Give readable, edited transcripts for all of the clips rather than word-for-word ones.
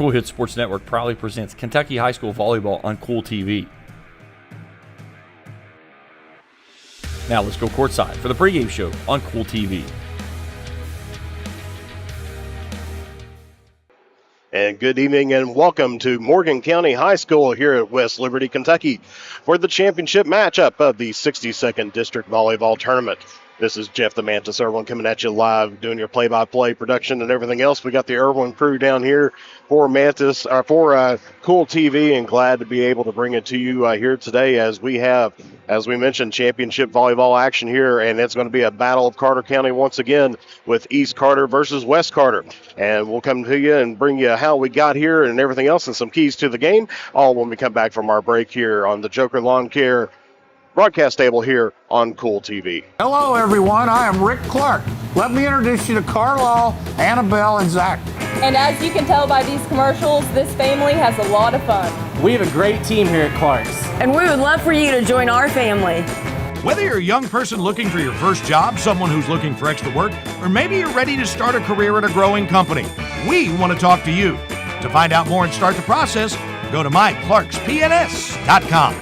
Cool Hits Sports Network proudly presents Kentucky High School Volleyball on Kool TV. Now let's go courtside for the pregame show on Kool TV. And good evening and welcome to Morgan County High School here at West Liberty, Kentucky for the championship matchup of the 62nd District Volleyball Tournament. This is Jeff the Mantis Irwin coming at you live, doing your play-by-play production and everything else. We got the Irwin crew down here for Kool TV, and glad to be able to bring it to you here today as we have, as we mentioned, championship volleyball action here, and it's going to be a battle of Carter County once again with East Carter versus West Carter. And we'll come to you and bring you how we got here and everything else and some keys to the game, all when we come back from our break here on the Joker Lawn Care broadcast table here on Kool TV. Hello, everyone. I am Rick Clark. Let me introduce you to Carlisle, Annabelle, and Zach. And as you can tell by these commercials, this family has a lot of fun. We have a great team here at Clark's. And we would love for you to join our family. Whether you're a young person looking for your first job, someone who's looking for extra work, or maybe you're ready to start a career at a growing company, we want to talk to you. To find out more and start the process, go to myclarkspns.com.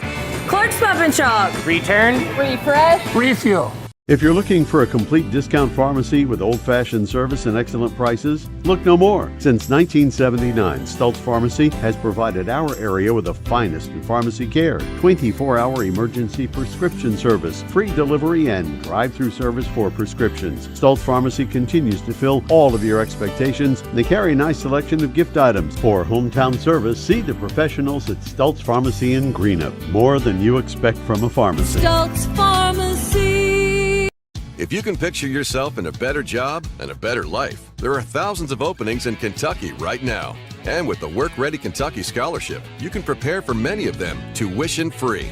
Clark's Pub and Shop. Return. Refresh. Refuel. If you're looking for a complete discount pharmacy with old-fashioned service and excellent prices, look no more. Since 1979, Stultz Pharmacy has provided our area with the finest in pharmacy care, 24-hour emergency prescription service, free delivery, and drive-through service for prescriptions. Stultz Pharmacy continues to fill all of your expectations. They carry a nice selection of gift items. For hometown service, see the professionals at Stultz Pharmacy in Greenup. More than you expect from a pharmacy. Stultz Pharmacy. If you can picture yourself in a better job and a better life, there are thousands of openings in Kentucky right now. And with the Work Ready Kentucky Scholarship, you can prepare for many of them tuition-free.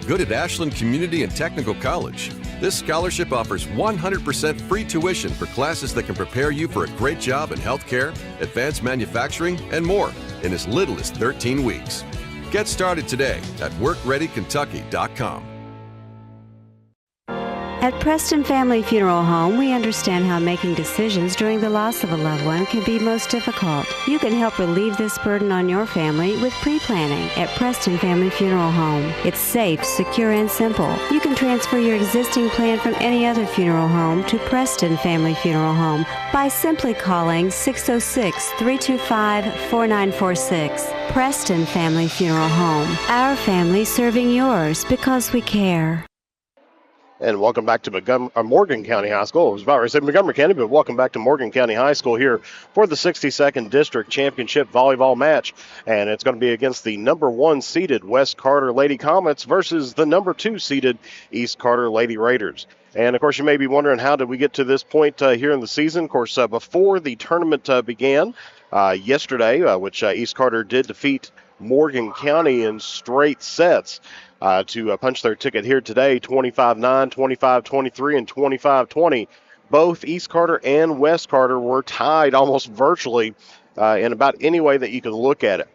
Good at Ashland Community and Technical College. This scholarship offers 100% free tuition for classes that can prepare you for a great job in healthcare, advanced manufacturing, and more in as little as 13 weeks. Get started today at workreadykentucky.com. At Preston Family Funeral Home, we understand how making decisions during the loss of a loved one can be most difficult. You can help relieve this burden on your family with pre-planning at Preston Family Funeral Home. It's safe, secure, and simple. You can transfer your existing plan from any other funeral home to Preston Family Funeral Home by simply calling 606-325-4946. Preston Family Funeral Home. Our family serving yours because we care. And welcome back to Morgan County High School. I was about to say Montgomery County, but welcome back to Morgan County High School here for the 62nd District Championship Volleyball match. And it's going to be against the number 1 seeded West Carter Lady Comets versus the number 2 seeded East Carter Lady Raiders. And, of course, you may be wondering, how did we get to this point here in the season? Of course, before the tournament began yesterday, which East Carter did defeat Morgan County in straight sets, to punch their ticket here today, 25-9, 25-23, and 25-20. Both East Carter and West Carter were tied almost virtually in about any way that you could look at it.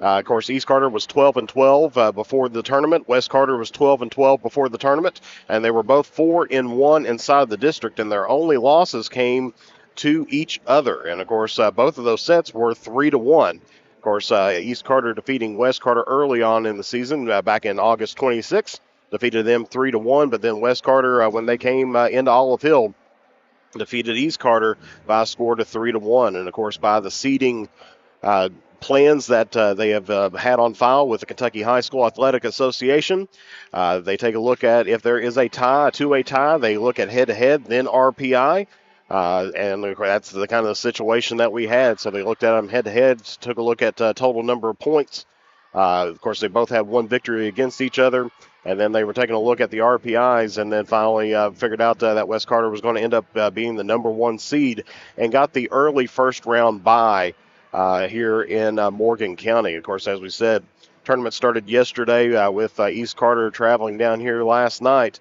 Of course, East Carter was 12-12 before the tournament. West Carter was 12-12 before the tournament, and they were both 4-1 inside the district, and their only losses came to each other. And, of course, both of those sets were 3-1. Of course, East Carter defeating West Carter early on in the season back in August 26th, defeated them 3-1, but then West Carter, when they came into Olive Hill, defeated East Carter by a score to 3-1. And, of course, by the seeding plans that they have had on file with the Kentucky High School Athletic Association, they take a look at if there is a tie, two-way tie, they look at head-to-head, then RPI. And that's the kind of situation that we had. So they looked at them head-to-head, took a look at total number of points. Of course, they both had one victory against each other. And then they were taking a look at the RPIs and then finally figured out that West Carter was going to end up being the number 1 seed and got the early first-round bye here in Morgan County. Of course, as we said, tournament started yesterday with East Carter traveling down here last night,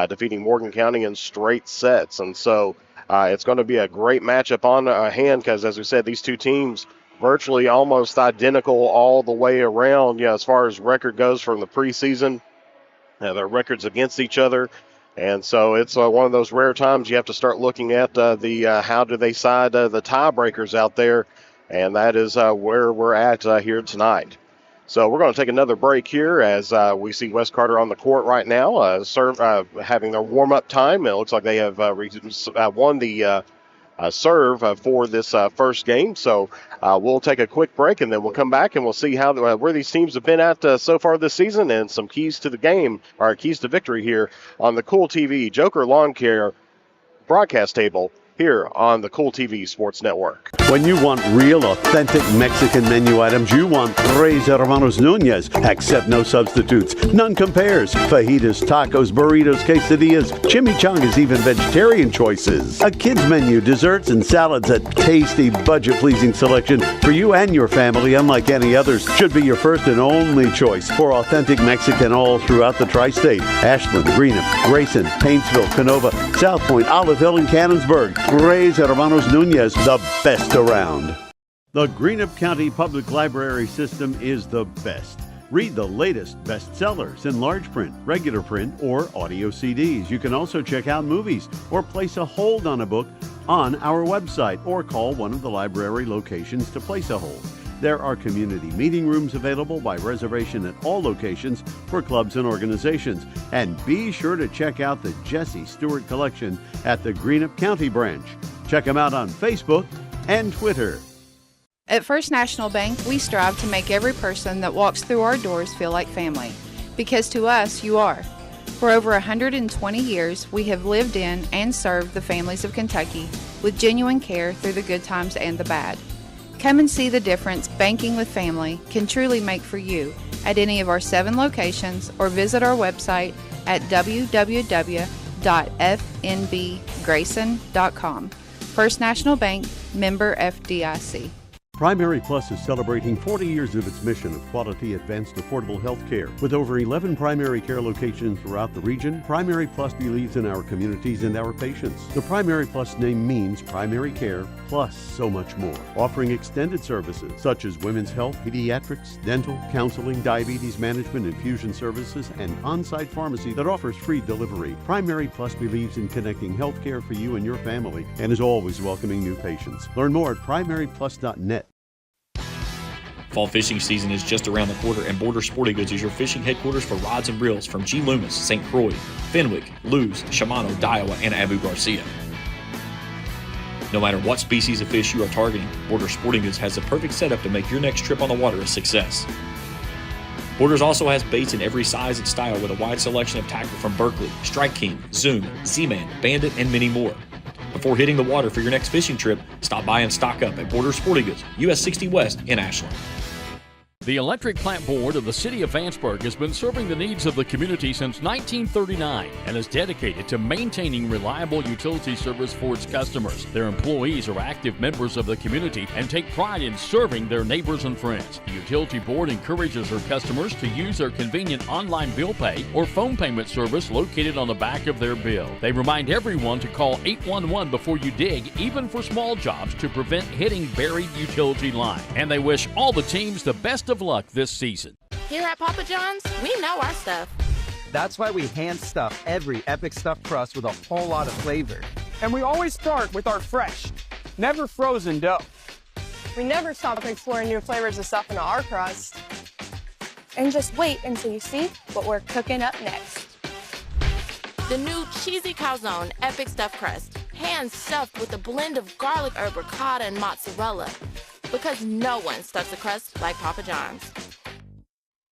defeating Morgan County in straight sets. And so it's going to be a great matchup on hand because, as we said, these two teams virtually almost identical all the way around, as far as record goes from the preseason. Their records against each other. And so it's one of those rare times you have to start looking at how do they side the tiebreakers out there. And that is where we're at here tonight. So we're going to take another break here as we see West Carter on the court right now, having their warm-up time. It looks like they have won the serve for this first game. So we'll take a quick break, and then we'll come back and we'll see how where these teams have been at so far this season and some keys to the game, or keys to victory here on the Kool TV Joker Lawn Care broadcast table here on the Kool TV Sports Network. When you want real, authentic Mexican menu items, you want Tres Hermanos Nunez. Accept no substitutes. None compares. Fajitas, tacos, burritos, quesadillas, chimichangas, even vegetarian choices. A kids menu, desserts and salads, a tasty, budget-pleasing selection for you and your family, unlike any others. Should be your first and only choice for authentic Mexican all throughout the tri-state. Ashland, Greenup, Grayson, Paintsville, Canova, South Point, Olive Hill, and Cannonsburg. Tres Hermanos Nunez, the best around. The Greenup County Public Library system is the best. Read the latest bestsellers in large print, regular print, or audio CDs. You can also check out movies or place a hold on a book on our website or call one of the library locations to place a hold. There are community meeting rooms available by reservation at all locations for clubs and organizations. And be sure to check out the Jesse Stewart collection at the Greenup County branch. Check them out on Facebook and Twitter. At First National Bank, we strive to make every person that walks through our doors feel like family. Because to us, you are. For over 120 years, we have lived in and served the families of Kentucky with genuine care through the good times and the bad. Come and see the difference banking with family can truly make for you at any of our 7 locations, or visit our website at www.fnbgrayson.com. First National Bank, member FDIC. Primary Plus is celebrating 40 years of its mission of quality, advanced, affordable health care. With over 11 primary care locations throughout the region, Primary Plus believes in our communities and our patients. The Primary Plus name means primary care plus so much more. Offering extended services such as women's health, pediatrics, dental, counseling, diabetes management, infusion services, and on-site pharmacy that offers free delivery. Primary Plus believes in connecting health care for you and your family and is always welcoming new patients. Learn more at primaryplus.net. Fall fishing season is just around the corner, and Border Sporting Goods is your fishing headquarters for rods and reels from G. Loomis, St. Croix, Fenwick, Lewes, Shimano, Daiwa, and Abu Garcia. No matter what species of fish you are targeting, Border Sporting Goods has the perfect setup to make your next trip on the water a success. Borders also has baits in every size and style with a wide selection of tackle from Berkley, Strike King, Zoom, Z-Man, Bandit, and many more. Before hitting the water for your next fishing trip, stop by and stock up at Border Sporting Goods, US 60 West in Ashland. The Electric Plant Board of the City of Vanceburg has been serving the needs of the community since 1939 and is dedicated to maintaining reliable utility service for its customers. Their employees are active members of the community and take pride in serving their neighbors and friends. The Utility Board encourages their customers to use their convenient online bill pay or phone payment service located on the back of their bill. They remind everyone to call 811 before you dig, even for small jobs, to prevent hitting buried utility line. And they wish all the teams the best of luck this season. Here at Papa John's, we know our stuff. That's why we hand stuff every epic stuffed crust with a whole lot of flavor. And we always start with our fresh, never frozen dough. We never stop exploring new flavors of stuff in our crust. And just wait until you see what we're cooking up next. The new cheesy calzone epic stuffed crust, hand stuffed with a blend of garlic herb, ricotta, and mozzarella. Because no one stuffs a crust like Papa John's.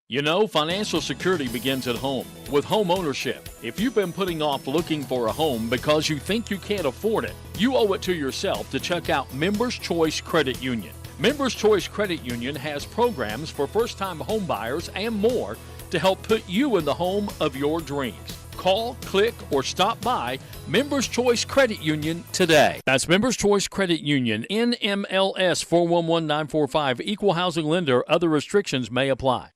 You know, financial security begins at home with home ownership. If you've been putting off looking for a home because you think you can't afford it, you owe it to yourself to check out Members Choice Credit Union. Members Choice Credit Union has programs for first-time home buyers and more to help put you in the home of your dreams. Call, click, or stop by Members Choice Credit Union today. That's Members Choice Credit Union, NMLS 411945, Equal Housing Lender. Other restrictions may apply.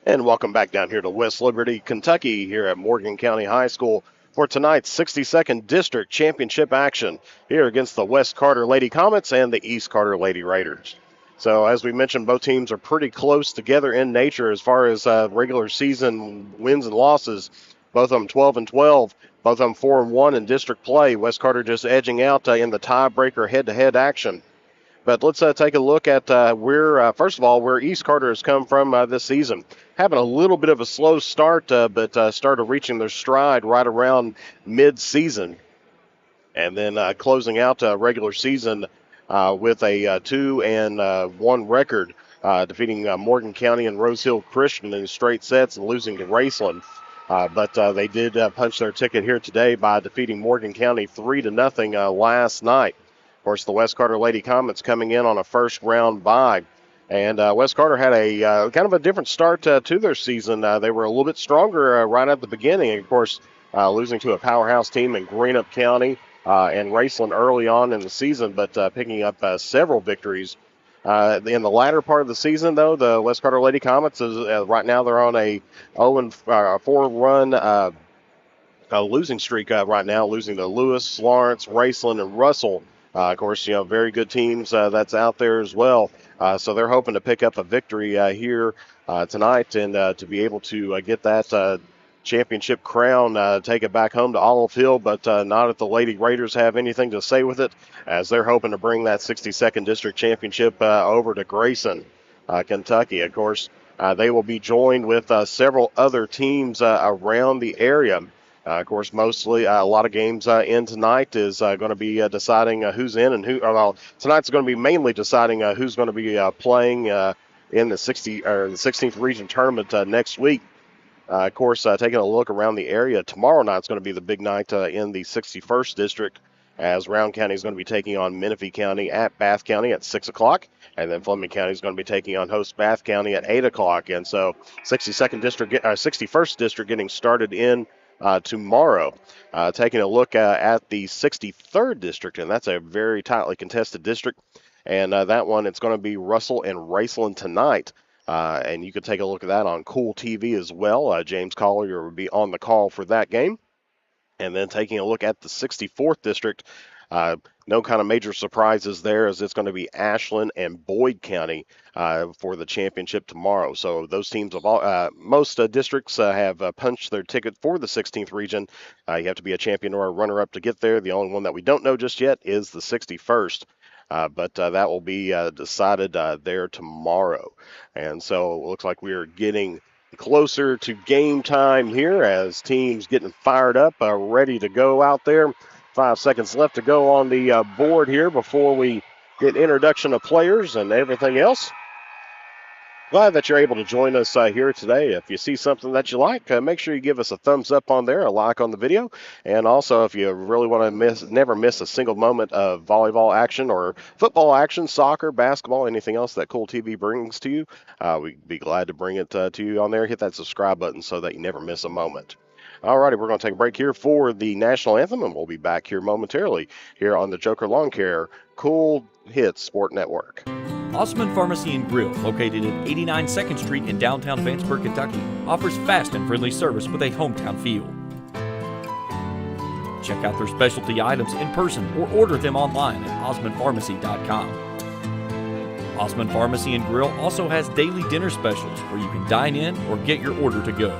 And welcome back down here to West Liberty, Kentucky, here at Morgan County High School for tonight's 62nd District Championship action here against the West Carter Lady Comets and the East Carter Lady Raiders. So as we mentioned, both teams are pretty close together in nature as far as regular season wins and losses. Both of them 12-12, both of them 4-1 in district play. West Carter just edging out in the tiebreaker head-to-head action. But let's take a look at first of all, where East Carter has come from this season. Having a little bit of a slow start, but started reaching their stride right around mid-season. And then closing out regular season with a 2-1 record, defeating Morgan County and Rose Hill Christian in straight sets and losing to Graceland. But they did punch their ticket here today by defeating Morgan County 3-0 last night. Of course, the West Carter Lady Comets coming in on a first-round bye. And West Carter had a kind of a different start to their season. They were a little bit stronger right at the beginning. And of course, losing to a powerhouse team in Greenup County and Raceland early on in the season, but picking up several victories. In the latter part of the season, though, the West Carter Lady Comets, right now they're on a 0-4 run losing streak right now, losing to Lewis, Lawrence, Raceland, and Russell. Of course, very good teams that's out there as well. So they're hoping to pick up a victory here tonight and to be able to get that championship crown, take it back home to Olive Hill, but not if the Lady Raiders have anything to say with it, as they're hoping to bring that 62nd District Championship over to Grayson, Kentucky. Of course, they will be joined with several other teams around the area. Of course, mostly a lot of games in tonight is going to be deciding who's in and who. Tonight's going to be mainly deciding who's going to be playing in the 16th region tournament next week. Of course, taking a look around the area, tomorrow night's going to be the big night in the 61st district, as Round County is going to be taking on Menifee County at Bath County at 6 o'clock, and then Fleming County is going to be taking on host Bath County at 8 o'clock. And so 61st district getting started in tomorrow. Taking a look at the 63rd district, and that's a very tightly contested district. And that one, it's going to be Russell and Raceland tonight. And you can take a look at that on Kool TV as well. James Collier will be on the call for that game. And then taking a look at the 64th district, no kind of major surprises there, as it's going to be Ashland and Boyd County for the championship tomorrow. So those teams of all, most districts have punched their ticket for the 16th region. You have to be a champion or a runner-up to get there. The only one that we don't know just yet is the 61st. But that will be decided there tomorrow. And so it looks like we are getting closer to game time here, as teams getting fired up, ready to go out there. 5 seconds left to go on the board here before we get introduction of players and everything else. Glad that you're able to join us here today. If you see something that you like, make sure you give us a thumbs up on there, a like on the video. And also, if you really want to never miss a single moment of volleyball action or football action, soccer, basketball, anything else that Kool TV brings to you, we'd be glad to bring it to you on there. Hit that subscribe button so that you never miss a moment. All righty, we're going to take a break here for the national anthem, and we'll be back here momentarily here on the Joker Lawn Care Kool Hits Sport Network. Osman Pharmacy and Grill, located at 89 2nd Street in downtown Vanceburg, Kentucky, offers fast and friendly service with a hometown feel. Check out their specialty items in person or order them online at osmanpharmacy.com. Osman Pharmacy and Grill also has daily dinner specials where you can dine in or get your order to go.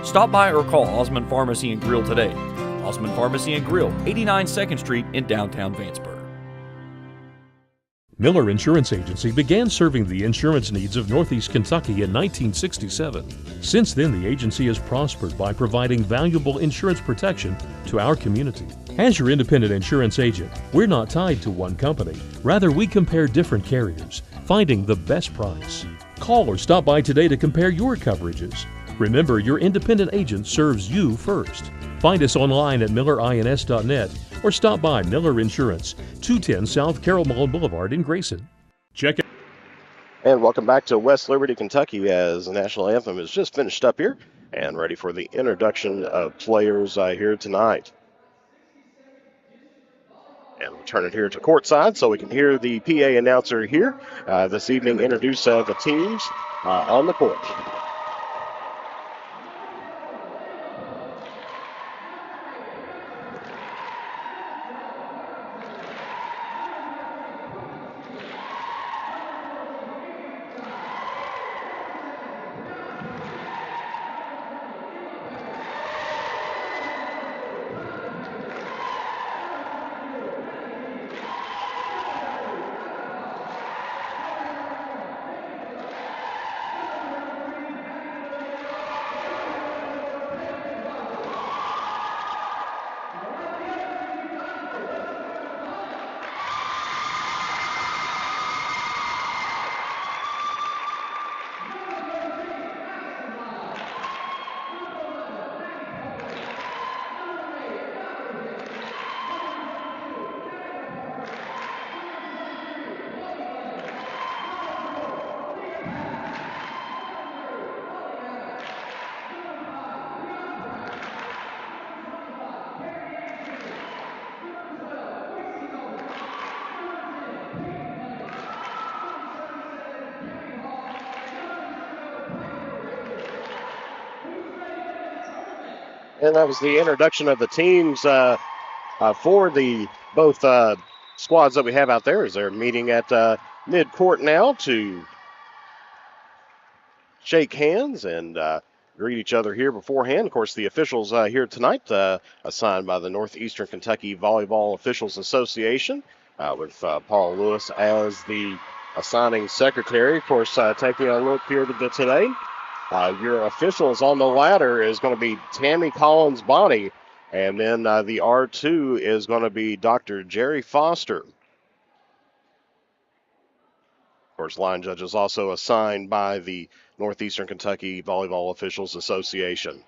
Stop by or call Osman Pharmacy and Grill today. Osman Pharmacy and Grill, 89 2nd Street in downtown Vanceburg. Miller Insurance Agency began serving the insurance needs of Northeast Kentucky in 1967. Since then, the agency has prospered by providing valuable insurance protection to our community. As your independent insurance agent, we're not tied to one company. Rather, we compare different carriers, finding the best price. Call or stop by today to compare your coverages. Remember, your independent agent serves you first. Find us online at millerins.net or stop by Miller Insurance, 210 South Carroll Mall Boulevard in Grayson. Check it. And welcome back to West Liberty, Kentucky, as the national anthem is just finished up here and ready for the introduction of players here tonight. And we'll turn it here to courtside so we can hear the PA announcer here this evening introduce the teams on the court. And that was the introduction of the teams for the both squads that we have out there as they're meeting at mid-court now to shake hands and greet each other here beforehand. Of course, the officials here tonight assigned by the Northeastern Kentucky Volleyball Officials Association with Paul Lewis as the assigning secretary. Of course, taking a look here today, your officials on the ladder is going to be Tammy Collins-Bonney, and then the R2 is going to be Dr. Jerry Foster. Of course, line judges also assigned by the Northeastern Kentucky Volleyball Officials Association.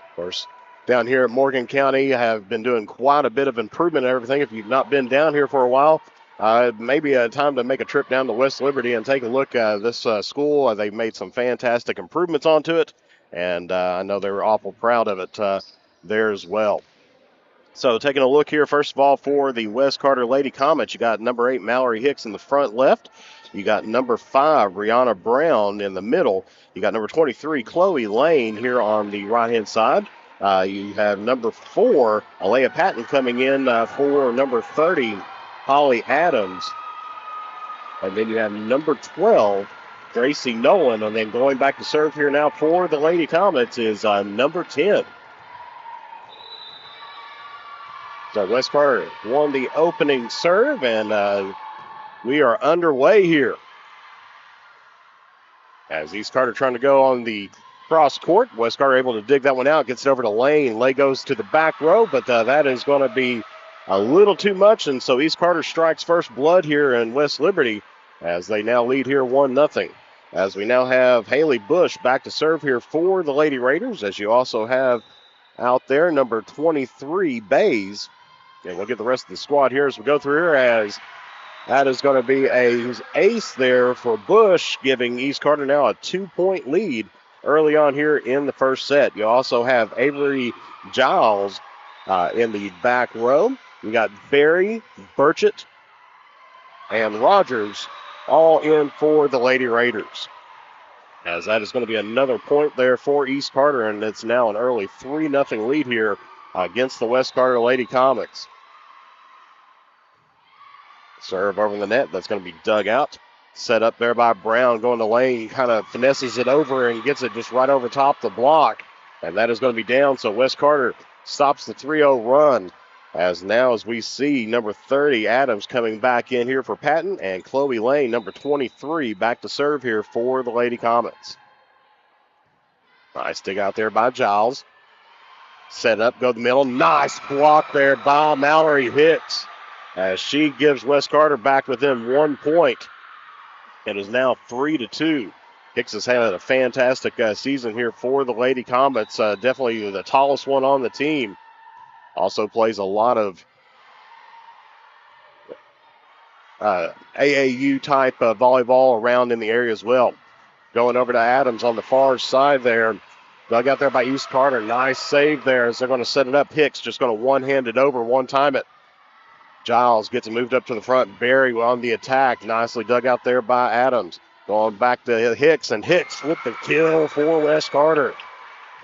Of course, down here at Morgan County have been doing quite a bit of improvement and everything. If you've not been down here for a while, maybe a time to make a trip down to West Liberty and take a look at this school. They've made some fantastic improvements onto it, and I know they were awful proud of it there as well. So taking a look here, first of all, for the West Carter Lady Comets, you got number 8, Mallory Hicks in the front left. You got number 5, Brianna Brown in the middle. You got number 23, Chloe Lane here on the right-hand side. You have number 4, Alea Patton coming in for number 30, Holly Adams. And then you have number 12, Gracie Nolan. And then going back to serve here now for the Lady Comets is number 10. So West Carter won the opening serve, and we are underway here. As East Carter trying to go on the cross court, West Carter able to dig that one out, gets it over to Lane. Lane goes to the back row, but that is going to be a little too much, and so East Carter strikes first blood here in West Liberty as they now lead here 1-0. As we now have Haley Bush back to serve here for the Lady Raiders, as you also have out there number 23, Bays. And we'll get the rest of the squad here as we go through here, as that is going to be a ace there for Bush, giving East Carter now a 2-point lead early on here in the first set. You also have Avery Giles in the back row. You got Barry, Burchett, and Rogers all in for the Lady Raiders. As that is going to be another point there for East Carter, and it's now an early 3-0 lead here against the West Carter Lady Comets. Serve over the net. That's going to be dug out. Set up there by Brown, going to Lane, kind of finesses it over and gets it just right over top the block. And that is going to be down, so West Carter stops the 3-0 run. As now, as we see, number 30, Adams, coming back in here for Patton, and Chloe Lane, number 23, back to serve here for the Lady Comets. Nice dig out there by Giles. Set up, go to the middle. Nice block there by Mallory Hicks, as she gives West Carter back within 1 point. It is now 3-2. Hicks has had a fantastic season here for the Lady Comets. Definitely the tallest one on the team. Also plays a lot of AAU type volleyball around in the area as well. Going over to Adams on the far side there. Dug out there by East Carter. Nice save there as they're going to set it up. Hicks just going to one-hand it over, one-time it. Giles gets it moved up to the front. Barry on the attack. Nicely dug out there by Adams. Going back to Hicks, and Hicks with the kill for West Carter.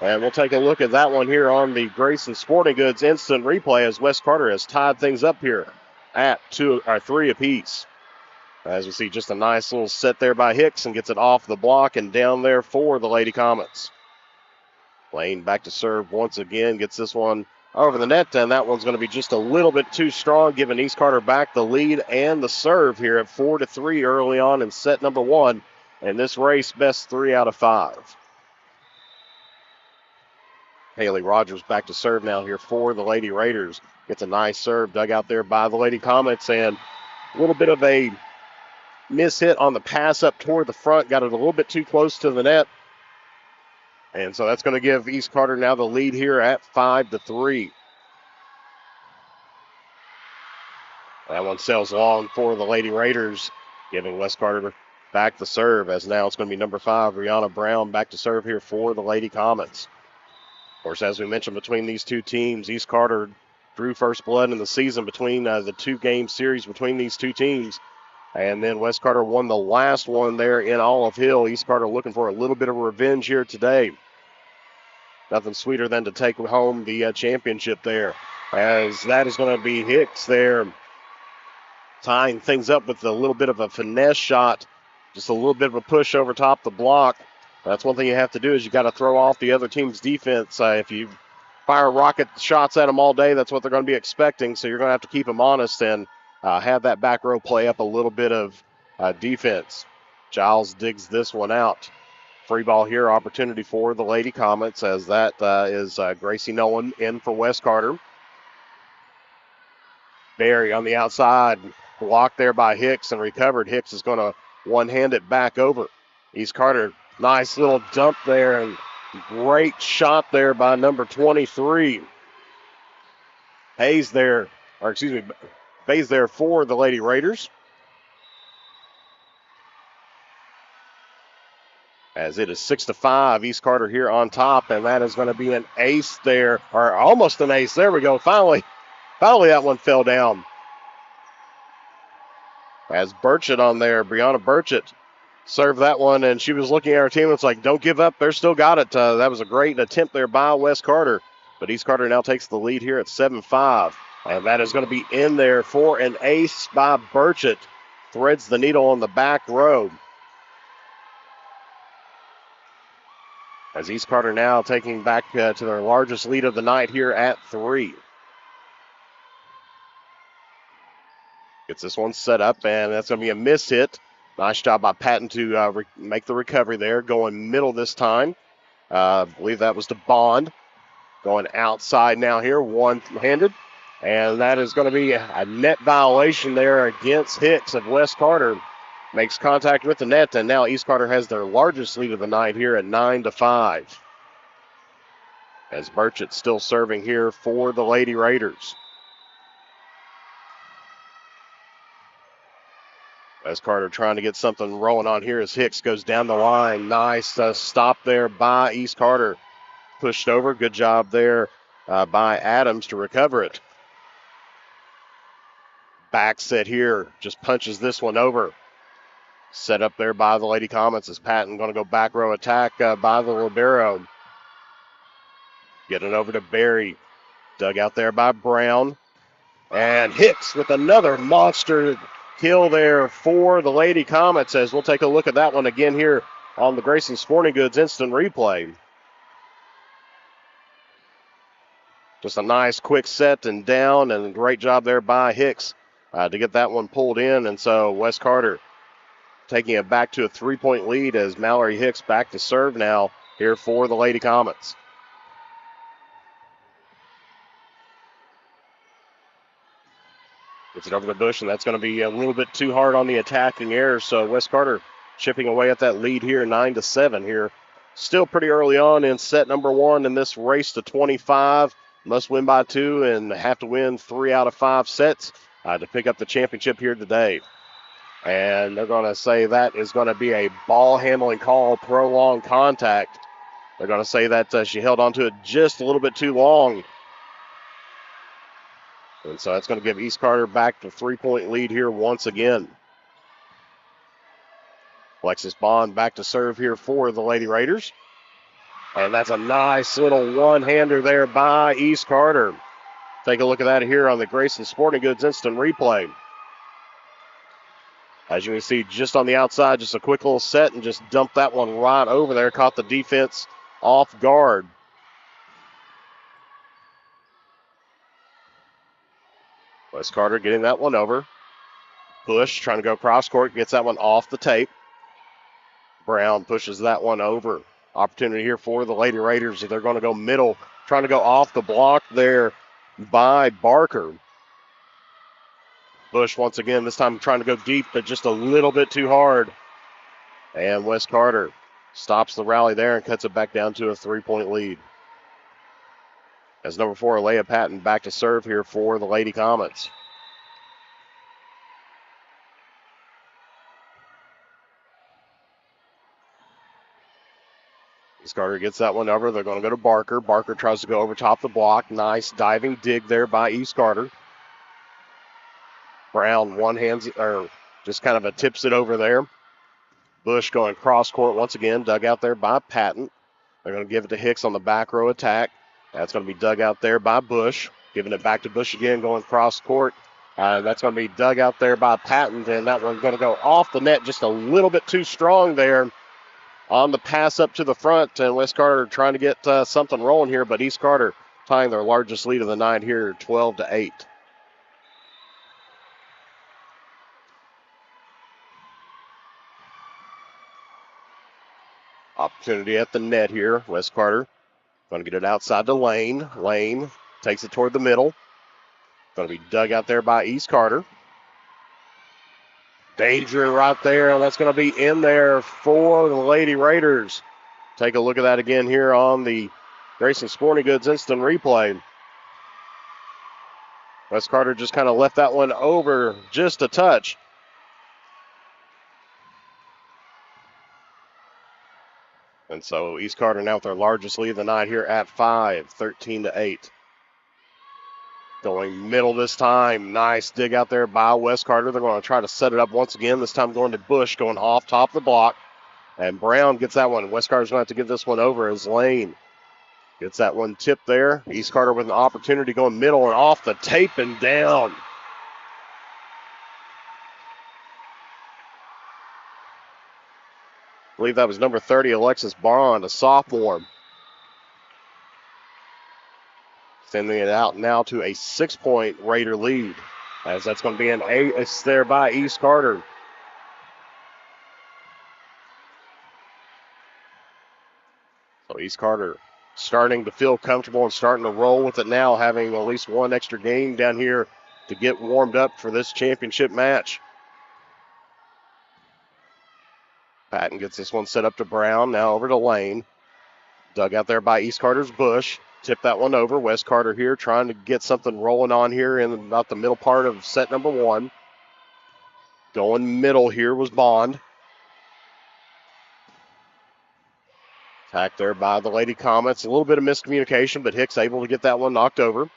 And we'll take a look at that one here on the Grayson Sporting Goods instant replay, as West Carter has tied things up here at 3 apiece. As we see, just a nice little set there by Hicks, and gets it off the block and down there for the Lady Comets. Lane back to serve once again, gets this one over the net, and that one's going to be just a little bit too strong, giving East Carter back the lead and the serve here at 4-3 early on in set number 1. And this race, best 3 out of 5. Haley Rogers back to serve now here for the Lady Raiders. Gets a nice serve dug out there by the Lady Comets, and a little bit of a miss hit on the pass up toward the front. Got it a little bit too close to the net. And so that's going to give East Carter now the lead here at 5-3. That one sails long for the Lady Raiders, giving West Carter back the serve, as now it's going to be number 5, Brianna Brown, back to serve here for the Lady Comets. Of course, as we mentioned, between these two teams, East Carter drew first blood in the season between the 2-game series between these two teams. And then West Carter won the last one there in Olive Hill. East Carter looking for a little bit of revenge here today. Nothing sweeter than to take home the championship there. As that is going to be Hicks there, tying things up with a little bit of a finesse shot. Just a little bit of a push over top the block. That's one thing you have to do is you got to throw off the other team's defense. If you fire rocket shots at them all day, that's what they're going to be expecting. So you're going to have to keep them honest and have that back row play up a little bit of defense. Giles digs this one out. Free ball here, opportunity for the Lady Comets, as that is Gracie Nolan in for West Carter. Barry on the outside, blocked there by Hicks and recovered. Hicks is going to one-hand it back over. East Carter, nice little dump there and great shot there by number 23. Bays there for the Lady Raiders. As it is 6-5, East Carter here on top, and that is going to be an ace there, or almost an ace. There we go. Finally that one fell down. As Burchett on there, Brianna Burchett served that one, and she was looking at her team. It's like, don't give up. They're still got it. That was a great attempt there by West Carter, but East Carter now takes the lead here at 7-5, and that is going to be in there for an ace by Burchett. Threads the needle on the back row. As East Carter now taking back to their largest lead of the night here at 3. Gets this one set up, and that's going to be a missed hit. Nice job by Patton to make the recovery there. Going middle this time. I believe that was to Bond. Going outside now here, one-handed. And that is going to be a net violation there against Hicks of West Carter. Makes contact with the net, and now East Carter has their largest lead of the night here at 9-5. As Burchett still serving here for the Lady Raiders. West Carter trying to get something rolling on here as Hicks goes down the line. Nice stop there by East Carter. Pushed over. Good job there by Adams to recover it. Back set here. Just punches this one over. Set up there by the Lady Comets as Patton going to go back row attack by the libero. Getting over to Barry. Dug out there by Brown. And Hicks with another monster kill there for the Lady Comets, as we'll take a look at that one again here on the Grayson Sporting Goods instant replay. Just a nice quick set and down, and great job there by Hicks to get that one pulled in. And so West Carter taking it back to a 3-point lead as Mallory Hicks back to serve now here for the Lady Comets. Gets it over the bush, and that's going to be a little bit too hard on the attacking error. So West Carter chipping away at that lead here, 9-7 here. Still pretty early on in set number 1 in this race to 25. Must win by 2 and have to win 3 out of 5 sets to pick up the championship here today. And they're going to say that is going to be a ball handling call, prolonged contact. They're going to say that she held onto it just a little bit too long. And so that's going to give East Carter back to 3-point lead here once again. Alexis Bond back to serve here for the Lady Raiders. And that's a nice little one-hander there by East Carter. Take a look at that here on the Grayson Sporting Goods instant replay. As you can see, just on the outside, just a quick little set and just dumped that one right over there. Caught the defense off guard. West Carter getting that one over. Push, trying to go cross court, gets that one off the tape. Brown pushes that one over. Opportunity here for the Lady Raiders. They're going to go middle, trying to go off the block there by Barker. Bush once again, this time trying to go deep, but just a little bit too hard. And West Carter stops the rally there and cuts it back down to a 3-point lead. As number 4, Alea Patton back to serve here for the Lady Comets. East Carter gets that one over. They're going to go to Barker. Barker tries to go over top the block. Nice diving dig there by East Carter. Brown just kind of tips it over there. Bush going cross court once again, dug out there by Patton. They're going to give it to Hicks on the back row attack. That's going to be dug out there by Bush. Giving it back to Bush again, going cross court. That's going to be dug out there by Patton, and that one's going to go off the net just a little bit too strong there on the pass up to the front. And West Carter trying to get something rolling here, but East Carter tying their largest lead of the night here, 12-8. Opportunity at the net here. West Carter going to get it outside to Lane. Lane takes it toward the middle. Going to be dug out there by East Carter. Danger right there, and that's going to be in there for the Lady Raiders. Take a look at that again here on the Grayson Sporting Goods instant replay. West Carter just kind of left that one over just a touch. And so East Carter now with their largest lead of the night here at 5, 13-8. Going middle this time. Nice dig out there by West Carter. They're going to try to set it up once again. This time going to Bush, going off top of the block. And Brown gets that one. West Carter's going to have to give this one over as Lane gets that one tipped there. East Carter with an opportunity going middle and off the tape and down. I believe that was number 30, Alexis Bond, a sophomore. Sending it out now to a 6-point Raider lead, as that's going to be an ace there by East Carter. So East Carter starting to feel comfortable and starting to roll with it now, having at least one extra game down here to get warmed up for this championship match. Patton gets this one set up to Brown, now over to Lane. Dug out there by East Carter's Bush. Tip that one over. West Carter here trying to get something rolling on here in about the middle part of set number 1. Going middle here was Bond. Attacked there by the Lady Comets. A little bit of miscommunication, but Hicks able to get that one knocked over.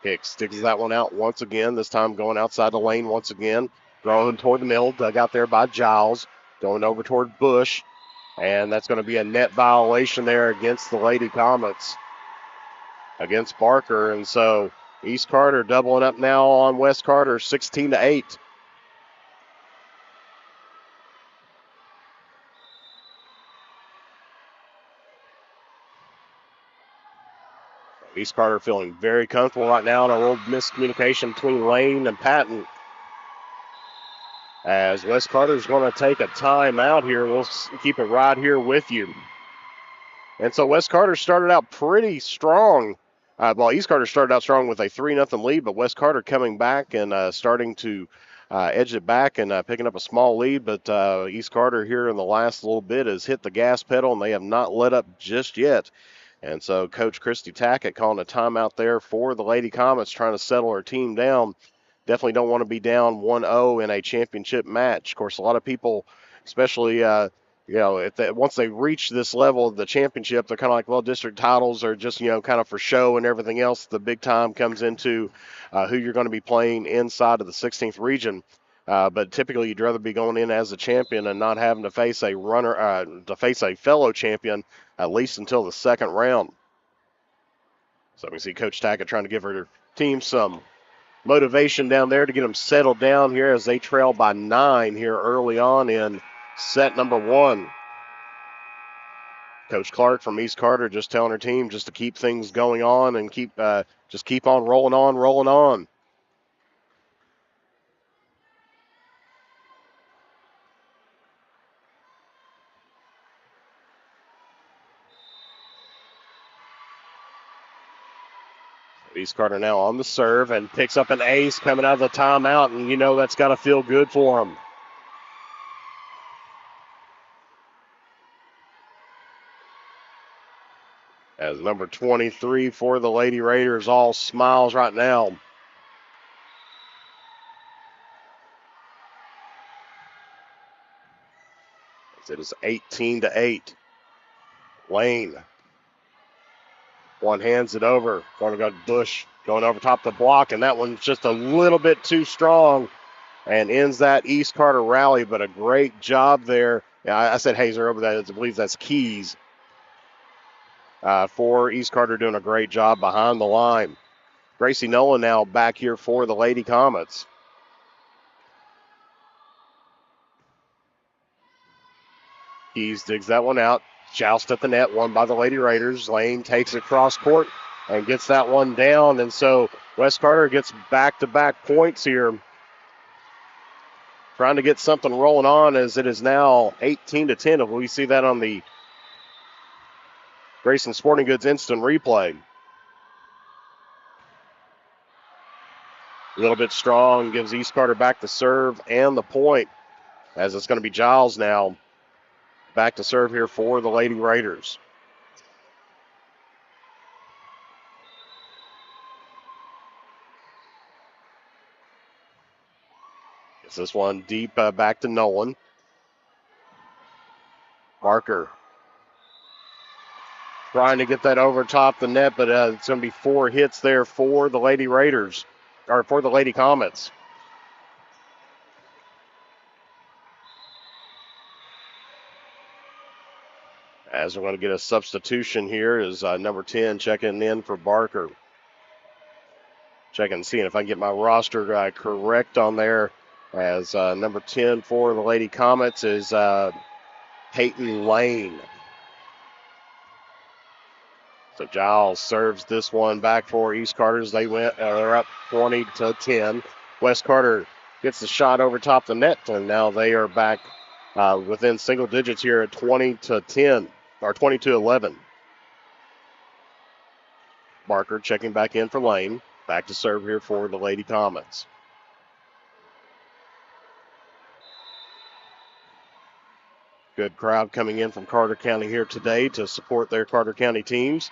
Hicks sticks that one out once again, this time going outside the lane once again. Going toward the middle, dug out there by Giles. Going over toward Bush. And that's going to be a net violation there against the Lady Comets. Against Barker. And so East Carter doubling up now on West Carter, 16-8. East Carter feeling very comfortable right now, and a little miscommunication between Lane and Patton. As West Carter's going to take a timeout here. We'll keep it right here with you. And so West Carter started out pretty strong. East Carter started out strong with a 3-0 lead, but West Carter coming back and starting to edge it back and picking up a small lead. But East Carter here in the last little bit has hit the gas pedal, and they have not let up just yet. And so Coach Christy Tackett calling a timeout there for the Lady Comets, trying to settle her team down. Definitely don't want to be down 1-0 in a championship match. Of course, a lot of people, especially, once they reach this level of the championship, they're kind of like, well, district titles are just, kind of for show and everything else. The big time comes into who you're going to be playing inside of the 16th region. But typically, you'd rather be going in as a champion and not having to face a fellow champion at least until the second round. So we see Coach Tackett trying to give her team some motivation down there to get them settled down here as they trail by 9 here early on in set number 1. Coach Clark from East Carter just telling her team just to keep things going on and keep on rolling on. East Carter now on the serve and picks up an ace coming out of the timeout, and that's got to feel good for him. As number 23 for the Lady Raiders all smiles right now. As it is 18-8. Lane. One hands it over. Going to go to Bush. Going over top the block, and that one's just a little bit too strong. and ends that East Carter rally, but a great job there. Yeah, I said Hazer over that. I believe that's Keys. For East Carter doing a great job behind the line. Gracie Nolan now back here for the Lady Comets. Keys digs that one out. Joust at the net, won by the Lady Raiders. Lane takes it across court and gets that one down. And so West Carter gets back-to-back points here. Trying to get something rolling on as it is now 18-10. If we see that on the Grayson Sporting Goods instant replay. A little bit strong, gives East Carter back the serve and the point, as it's going to be Giles now back to serve here for the Lady Raiders. Gets this one deep back to Nolan. Barker trying to get that over top the net, but it's going to be 4 hits there for the Lady Raiders, or for the Lady Comets. As we're going to get a substitution here is number 10 checking in for Barker. Checking, seeing if I can get my roster correct on there. As number 10 for the Lady Comets is Peyton Lane. So Giles serves this one back for East Carter's. They're up 20-10. West Carter gets the shot over top the net, and now they are back within single digits here at 20-10, or 20-11. Barker checking back in for Lane. Back to serve here for the Lady Comets. Good crowd coming in from Carter County here today to support their Carter County teams.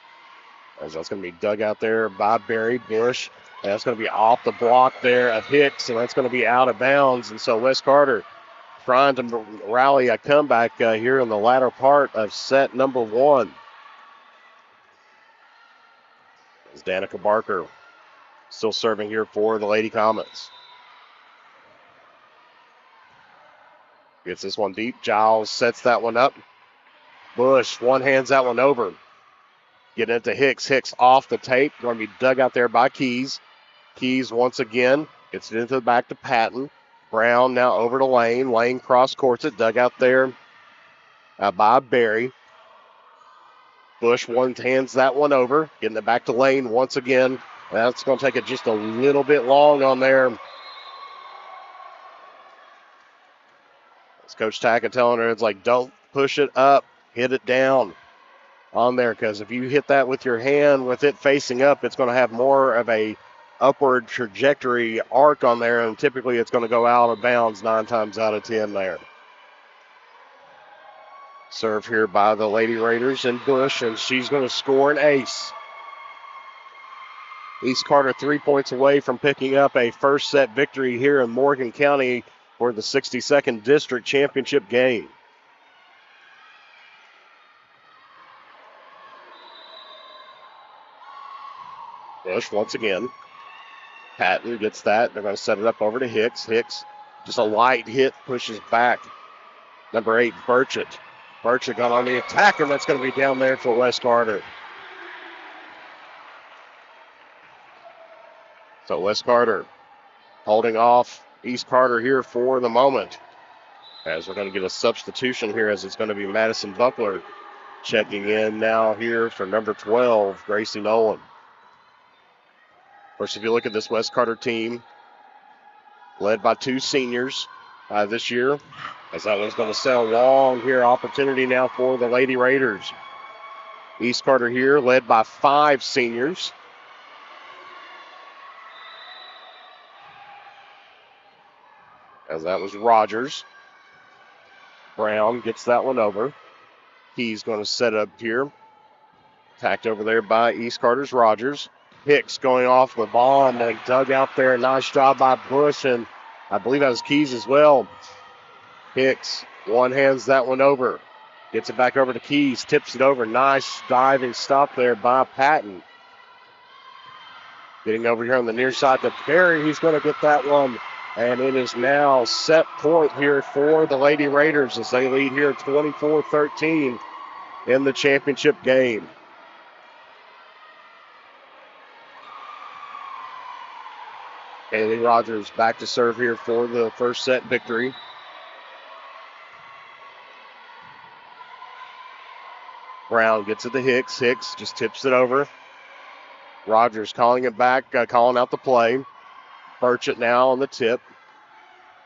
As that's going to be dug out there by Barry Bush. And that's going to be off the block there of Hicks, and that's going to be out of bounds. And so West Carter trying to rally a comeback here in the latter part of set number 1. As Danica Barker still serving here for the Lady Comets. Gets this one deep. Giles sets that one up. Bush one-hands that one over. Getting it to Hicks. Hicks off the tape. Going to be dug out there by Keys. Keys once again gets it into the back to Patton. Brown now over to Lane. Lane cross-courts it. Dug out there by Barry. Bush one-hands that one over. Getting it back to Lane once again. That's going to take it just a little bit long on there. As Coach Tackett telling her, it's like, don't push it up. Hit it down on there, because if you hit that with your hand with it facing up, it's going to have more of a upward trajectory arc on there, and typically it's going to go out of bounds 9 times out of 10 there. Serve here by the Lady Raiders and Bush, and she's going to score an ace. East Carter 3 points away from picking up a first set victory here in Morgan County for the 62nd District Championship game. Bush once again. Patton gets that. They're going to set it up over to Hicks. Hicks, just a light hit, pushes back. Number 8, Burchett. Burchett got on the attack, and that's going to be down there for West Carter. So West Carter holding off East Carter here for the moment. As we're going to get a substitution here, as it's going to be Madison Buckler checking in now here for number 12, Gracie Nolan. Of course, if you look at this West Carter team, led by 2 seniors this year, as that one's going to sail long here. Opportunity now for the Lady Raiders. East Carter here, led by 5 seniors. As that was Rogers. Brown gets that one over. He's going to set up here. Tacked over there by East Carter's Rogers. Hicks going off the ball and dug out there. Nice job by Bush, and I believe that was Keys as well. Hicks one-hands that one over. Gets it back over to Keys. Tips it over. Nice diving stop there by Patton. Getting over here on the near side to Barry. He's going to get that one And it is now set point here for the Lady Raiders as they lead here 24-13 in the championship game. Haley Rogers back to serve here for the first set victory. Brown gets it to Hicks. Hicks just tips it over. Rogers calling it back, calling out the play. Burchett now on the tip.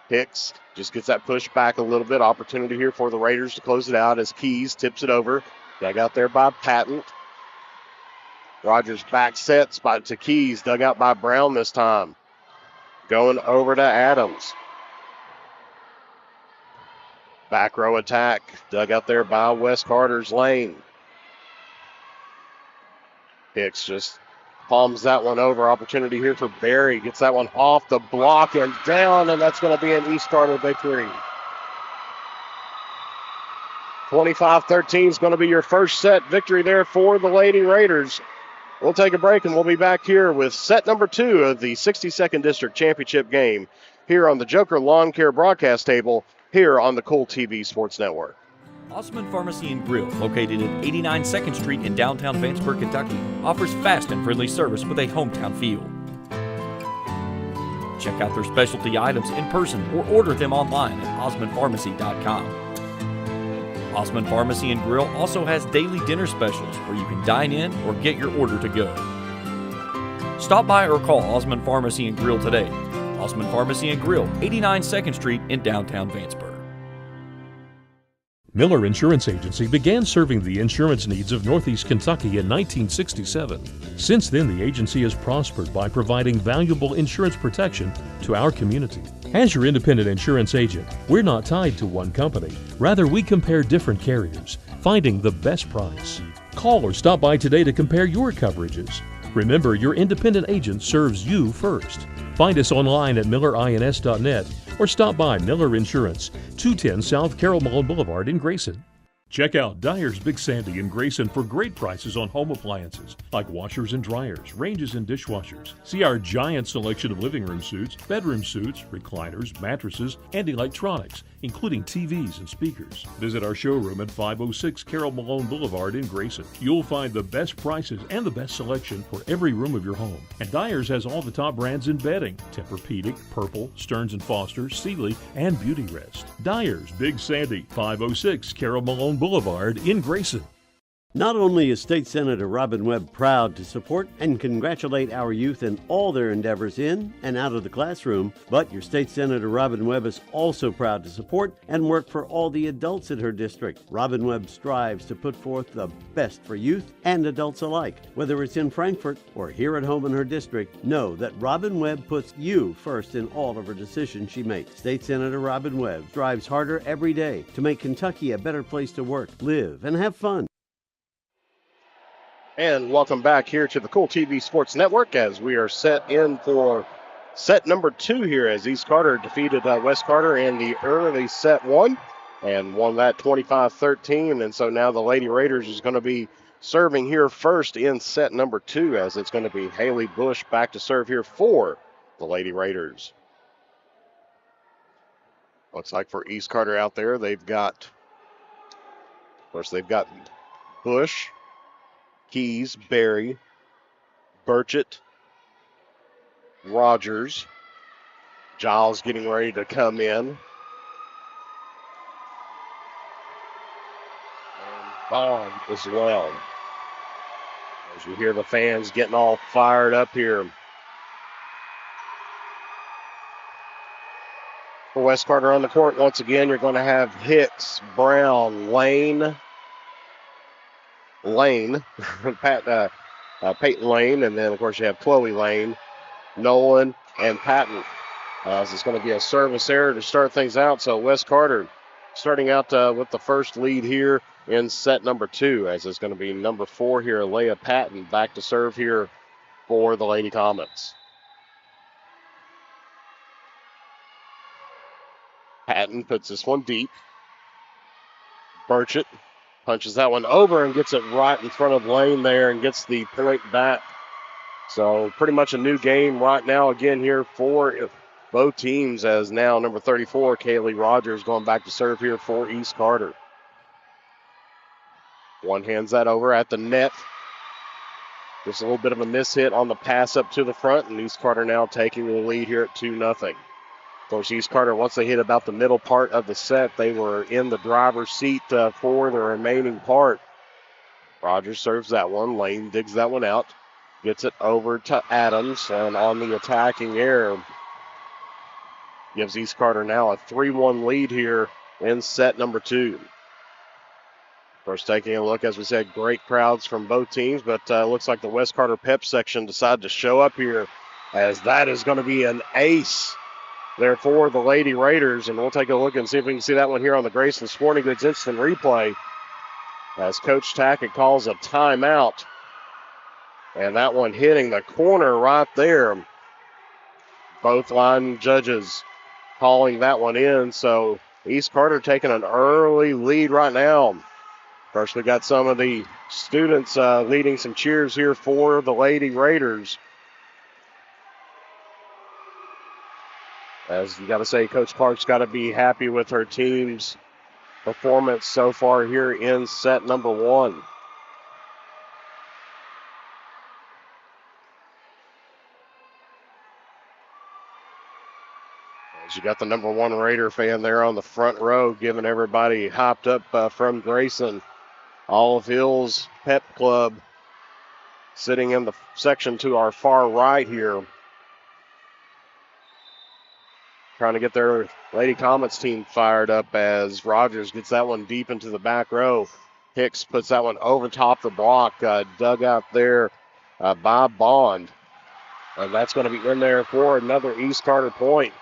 Hicks just gets that push back a little bit. Opportunity here for the Raiders to close it out as Keys tips it over. Dug out there by Patton. Rogers back set, spot to Keys. Dug out by Brown this time. Going over to Adams. Back row attack. Dug out there by Wes Carter's lane. Hicks just palms that one over. Opportunity here for Barry. Gets that one off the block and down, and that's going to be an East Carter victory. 25-13 is going to be your first set victory there for the Lady Raiders. We'll take a break, and we'll be back here with set number 2 of the 62nd District Championship game here on the Joker Lawn Care broadcast table here on the Kool TV Sports Network. Osman Pharmacy and Grill, located at 89 2nd Street in downtown Vanceburg, Kentucky, offers fast and friendly service with a hometown feel. Check out their specialty items in person or order them online at osmanpharmacy.com. Osman Pharmacy and Grill also has daily dinner specials where you can dine in or get your order to go. Stop by or call Osman Pharmacy and Grill today. Osman Pharmacy and Grill, 89 2nd Street in downtown Vanceburg. Miller Insurance Agency began serving the insurance needs of Northeast Kentucky in 1967. Since then, the agency has prospered by providing valuable insurance protection to our community. As your independent insurance agent, we're not tied to one company. Rather, we compare different carriers, finding the best price. Call or stop by today to compare your coverages. Remember, your independent agent serves you first. Find us online at millerins.net or stop by Miller Insurance, 210 South Carroll Malone Boulevard in Grayson. Check out Dyer's Big Sandy in Grayson for great prices on home appliances like washers and dryers, ranges and dishwashers. See our giant selection of living room suites, bedroom suites, recliners, mattresses, and electronics, including TVs and speakers. Visit our showroom at 506 Carroll Malone Boulevard in Grayson. You'll find the best prices and the best selection for every room of your home. And Dyer's has all the top brands in bedding: Tempur-Pedic, Purple, Stearns & Foster, Sealy, and Beauty Rest. Dyer's Big Sandy, 506 Carroll Malone Boulevard in Grayson. Not only is State Senator Robin Webb proud to support and congratulate our youth in all their endeavors in and out of the classroom, but your State Senator Robin Webb is also proud to support and work for all the adults in her district. Robin Webb strives to put forth the best for youth and adults alike. Whether it's in Frankfort or here at home in her district, know that Robin Webb puts you first in all of her decisions she makes. State Senator Robin Webb strives harder every day to make Kentucky a better place to work, live, and have fun. And welcome back here to the Kool TV Sports Network as we are set in for set number 2 here as East Carter defeated West Carter in the early set 1 and won that 25-13. And so now the Lady Raiders is going to be serving here first in set number 2 as it's going to be Haley Bush back to serve here for the Lady Raiders. Looks like for East Carter out there, they've got Bush, Keys, Barry, Burchett, Rogers, Giles getting ready to come in, and Bond as well. As you hear the fans getting all fired up here. For West Carter on the court, once again, you're going to have Hicks, Brown, Lane, Peyton Lane, and then, of course, you have Chloe Lane, Nolan, and Patton. So it's going to be a service error to start things out. So West Carter starting out with the first lead here in set number 2, as it's going to be number 4 here, Leah Patton, back to serve here for the Lady Comets. Patton puts this one deep. Burchett punches that one over and gets it right in front of Lane there and gets the point back. So pretty much a new game right now again here for both teams, as now number 34, Kaylee Rogers, going back to serve here for East Carter. One hands that over at the net. Just a little bit of a miss hit on the pass up to the front, and East Carter now taking the lead here at 2-0. Of course, East Carter, once they hit about the middle part of the set, they were in the driver's seat for the remaining part. Rogers serves that one. Lane digs that one out. Gets it over to Adams, and on the attacking air, gives East Carter now a 3-1 lead here in set number 2. Of course, taking a look, as we said, great crowds from both teams, but looks like the West Carter Pep section decided to show up here, as that is going to be an ace there for the Lady Raiders. And we'll take a look and see if we can see that one here on the Grayson Sporting Goods instant replay, as Coach Tackett calls a timeout. And that one hitting the corner right there. Both line judges calling that one in, so East Carter taking an early lead right now. First, we got some of the students leading some cheers here for the Lady Raiders. As you got to say, Coach Clark's got to be happy with her team's performance so far here in set number 1. As you got the number 1 Raider fan there on the front row, giving everybody hopped up from Grayson. Olive Hills Pep Club sitting in the section to our far right here, trying to get their Lady Comets team fired up, as Rogers gets that one deep into the back row. Hicks puts that one over top the block, dug out there by Bond. And that's going to be in there for another East Carter point.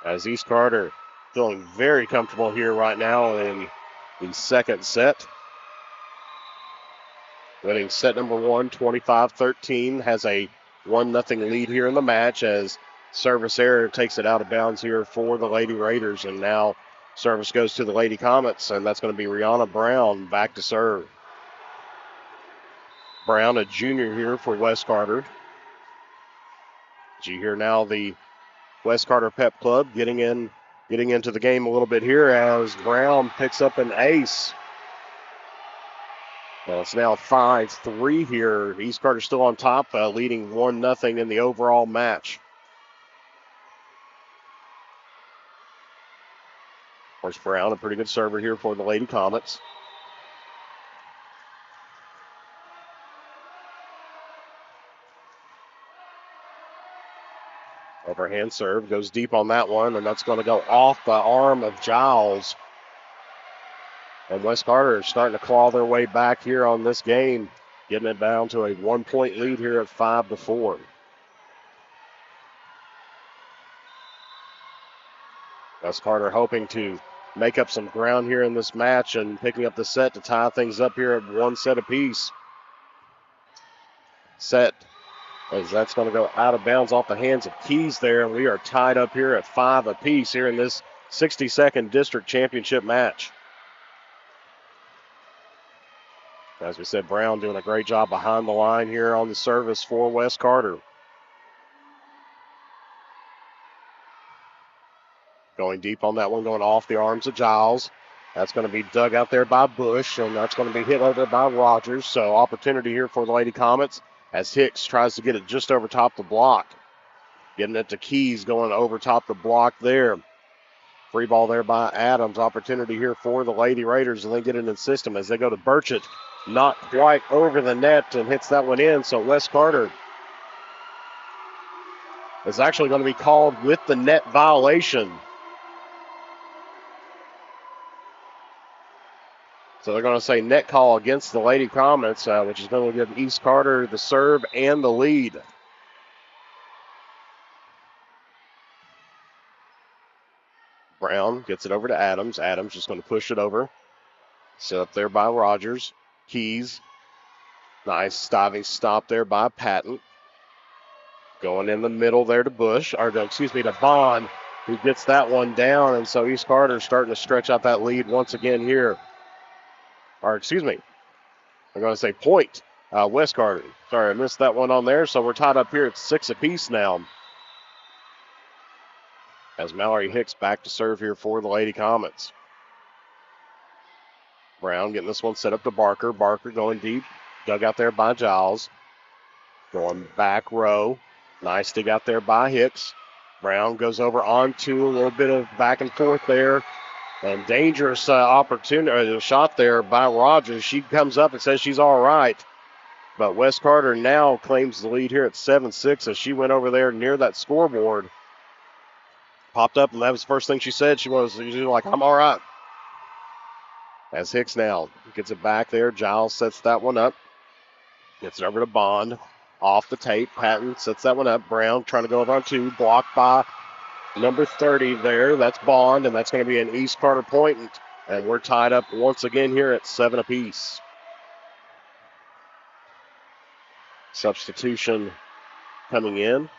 As East Carter feeling very comfortable here right now in the second set. Winning set number 1, 25-13, has a 1-0 lead here in the match, as service error takes it out of bounds here for the Lady Raiders. And now service goes to the Lady Comets, and that's going to be Rihanna Brown back to serve. Brown, a junior here for West Carter. As you hear now, the West Carter Pep Club getting into the game a little bit here, as Brown picks up an ace. Well, it's now 5-3 here. East Carter still on top, leading 1-0 in the overall match. Of course, Brown, a pretty good server here for the Lady Comets. Overhand serve, goes deep on that one, and that's going to go off the arm of Giles. And West Carter is starting to claw their way back here on this game, getting it down to a 1-point lead here at 5-4. West Carter hoping to make up some ground here in this match and picking up the set to tie things up here at 1 set apiece. Set, as that's going to go out of bounds off the hands of Keys there, and we are tied up here at 5 apiece here in this 62nd District Championship match. As we said, Brown doing a great job behind the line here on the service for West Carter. Going deep on that one, going off the arms of Giles. That's going to be dug out there by Bush, and that's going to be hit over by Rogers. So opportunity here for the Lady Comets, as Hicks tries to get it just over top the block. Getting it to Keys, going over top the block there. Free ball there by Adams. Opportunity here for the Lady Raiders, and they get it in system as they go to Burchett. Not quite over the net and hits that one in. So West Carter is actually going to be called with the net violation. So they're going to say net call against the Lady Comets, which is going to give East Carter the serve and the lead. Brown gets it over to Adams. Adams just going to push it over. Set up there by Rogers. Keys. Nice diving stop there by Patton. Going in the middle there to Bush, to Bond, who gets that one down. And so East Carter starting to stretch out that lead once again here. I'm going to say point West Carter. Sorry, I missed that one on there. So we're tied up here at 6 apiece now. As Mallory Hicks back to serve here for the Lady Comets. Brown getting this one set up to Barker. Barker going deep. Dug out there by Giles. Going back row. Nice dig out there by Hicks. Brown goes over onto a little bit of back and forth there. And dangerous opportunity shot there by Rogers. She comes up and says she's all right. But West Carter now claims the lead here at 7-6 as she went over there near that scoreboard. Popped up, and that was the first thing she said. She was like, I'm all right. As Hicks now gets it back there. Giles sets that one up. Gets it over to Bond. Off the tape. Patton sets that one up. Brown trying to go over on 2. Blocked by number 30 there. That's Bond, and that's going to be an East Carter point. And we're tied up once again here at 7 apiece. Substitution coming in,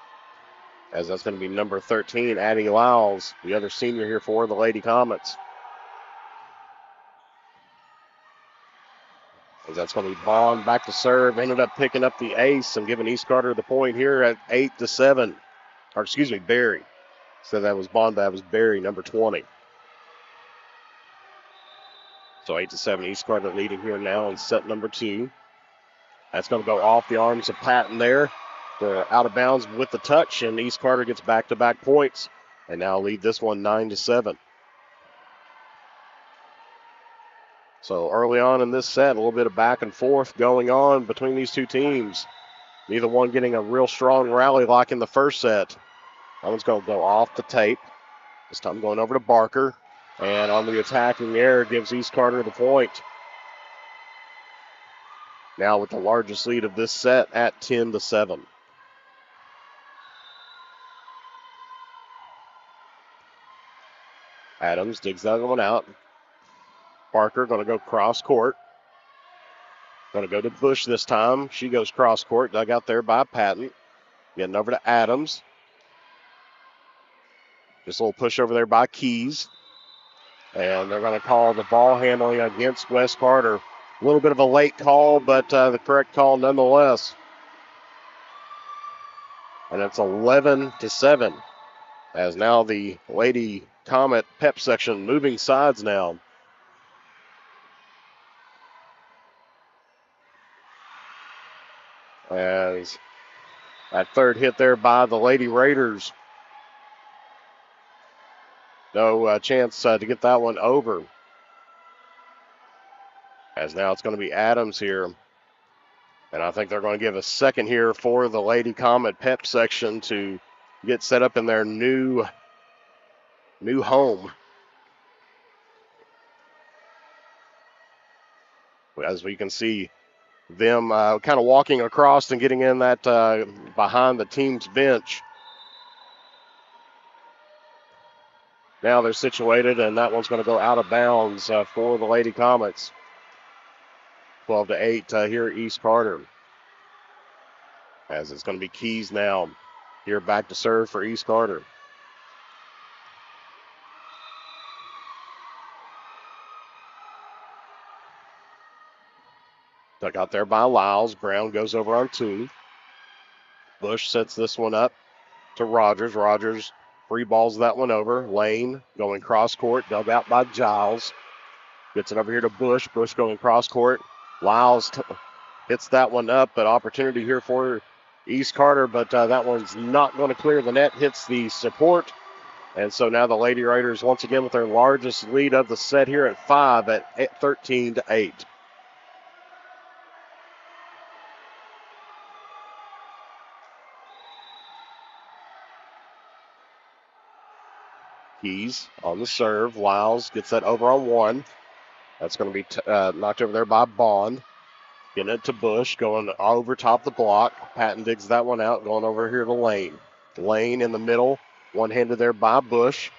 as that's going to be number 13, Addie Lyles, the other senior here for the Lady Comets. As that's going to be Bond back to serve, ended up picking up the ace and giving East Carter the point here at 8-7. Or excuse me, Barry. So that was Bond, that was Barry, number 20. So 8-7, East Carter leading here now in set number 2. That's going to go off the arms of Patton there. They're out of bounds with the touch, and East Carter gets back-to-back points. And now lead this one 9-7. So early on in this set, a little bit of back and forth going on between these two teams. Neither one getting a real strong rally like in the first set. That one's going to go off the tape. This time going over to Barker. And on the attacking air, gives East Carter the point. Now with the largest lead of this set at 10-7. Adams digs that one out. Barker going to go cross court. Going to go to Bush this time. She goes cross court, dug out there by Patton. Getting over to Adams. Just a little push over there by Keys. And they're going to call the ball handling against West Carter. A little bit of a late call, but the correct call nonetheless. And it's 11-7. As now the Lady Comet Pep section moving sides now. As that third hit there by the Lady Raiders. No chance to get that one over. As now it's going to be Adams here. And I think they're going to give a second here for the Lady Comet Pep section to get set up in their new home. As we can see them kind of walking across and getting in that behind the team's bench. Now they're situated, and that one's going to go out of bounds for the Lady Comets. 12-8 here at East Carter. As it's going to be Keys now here back to serve for East Carter. Dug out there by Lyles. Brown goes over on 2. Bush sets this one up to Rogers. Rogers free balls that one over. Lane going cross court. Dug out by Giles. Gets it over here to Bush. Bush going cross court. Lyles hits that one up, but opportunity here for East Carter, but that one's not going to clear the net. Hits the support. And so now the Lady Raiders once again with their largest lead of the set here at 5 at 13-8. Keys on the serve. Lyles gets that over on 1. That's going to be knocked over there by Bond. Getting it to Bush, going over top the block. Patton digs that one out, going over here to Lane. Lane in the middle, one-handed there by Bush.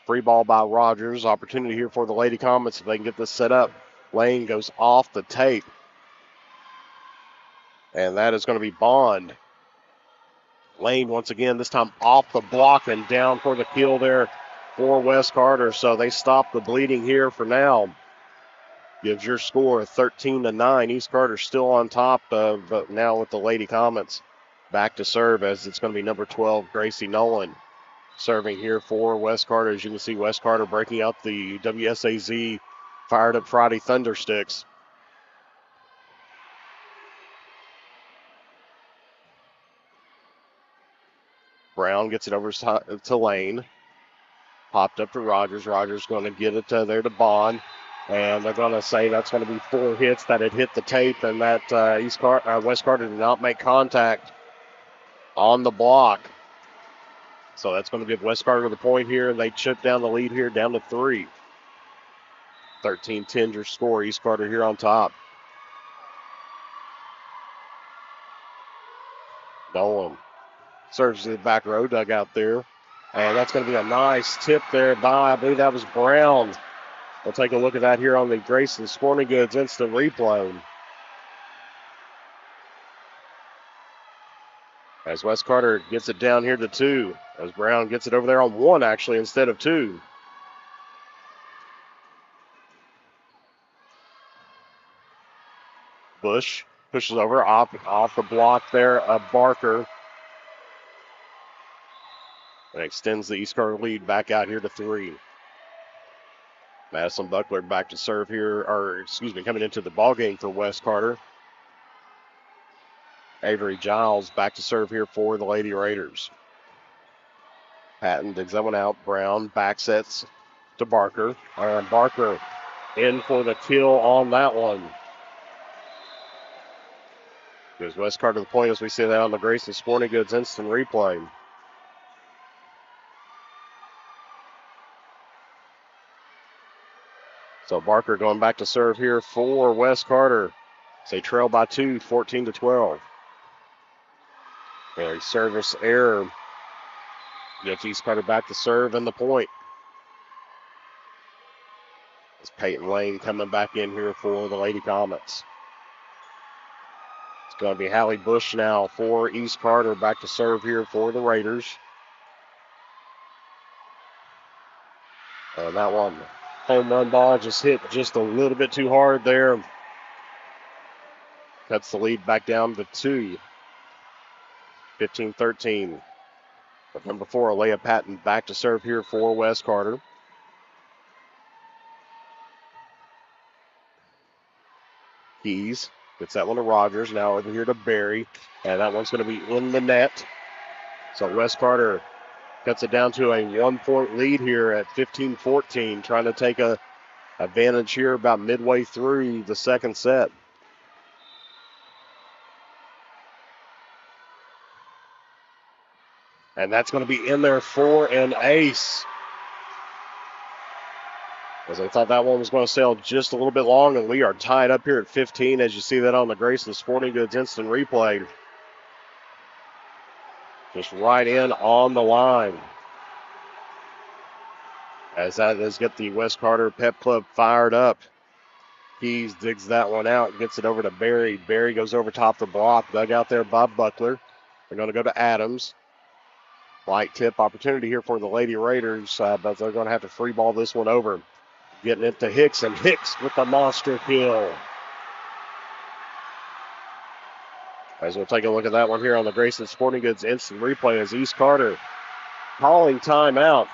Free ball by Rogers. Opportunity here for the Lady Comets if they can get this set up. Lane goes off the tape. And that is going to be Bond. Lane once again, this time off the block and down for the kill there for West Carter. So they stop the bleeding here for now. gives your score 13-9. East Carter still on top, but now with the Lady Comets back to serve as it's going to be number 12, Gracie Nolan, serving here for West Carter. As you can see, West Carter breaking out the WSAZ Fired Up Friday Thundersticks. Brown gets it over to Lane. Popped up to Rogers. Rogers going to get it there to Bond. And they're going to say that's going to be 4 hits that had hit the tape, and that West Carter did not make contact on the block. So that's going to give West Carter the point here, and they chip down the lead here down to 3. 13-10 your score. East Carter here on top. Nolan serves to the back row dugout there. And that's going to be a nice tip there by, I believe that was Brown. We'll take a look at that here on the Grayson Sporting Goods instant replay. As West Carter gets it down here to 2. As Brown gets it over there on 1 actually instead of 2. Bush pushes over off the block there of Barker. And extends the East Carter lead back out here to 3. Madison Buckler back to serve here, coming into the ball game for West Carter. Avery Giles back to serve here for the Lady Raiders. Patton digs that one out. Brown back sets to Barker. Barker in for the kill on that one. Gives West Carter the point as we see that on the Grayson Sporting Goods instant replay. So Barker going back to serve here for West Carter. They trail by 2, 14-12. A service error. Gets East Carter back to serve and the point. It's Peyton Lane coming back in here for the Lady Comets. It's going to be Hallie Bush now for East Carter back to serve here for the Raiders. And that one, home run ball just hit just a little bit too hard there. Cuts the lead back down to 2. 15-13. But number 4, Alea Patton back to serve here for West Carter. Keys gets that one to Rogers. Now over here to Barry. And that one's going to be in the net. So West Carter cuts it down to a 1-point lead here at 15-14. Trying to take a advantage here about midway through the second set. And that's going to be in there for an ace. As I thought that one was going to sail just a little bit long, and we are tied up here at 15 as you see that on the Grayson Sporting Goods instant replay. Just right in on the line. As that does get the West Carter Pep Club fired up. Keys digs that one out, gets it over to Barry. Barry goes over top the block, dug out there by Buckler. They're going to go to Adams. Light tip opportunity here for the Lady Raiders, but they're going to have to free ball this one over. Getting it to Hicks, and Hicks with the monster kill. As we'll take a look at that one here on the Grayson Sporting Goods instant replay as East Carter calling timeout.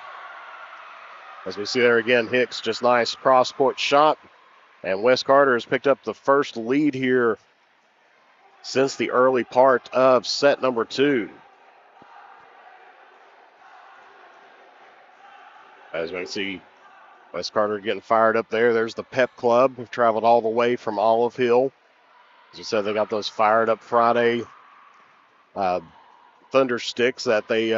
As we see there again, Hicks just nice cross-court shot. And West Carter has picked up the first lead here since the early part of set number 2. As we can see, West Carter getting fired up there. There's the Pep Club. We've traveled all the way from Olive Hill. As you said, they got those Fired Up Friday Thunder Sticks that they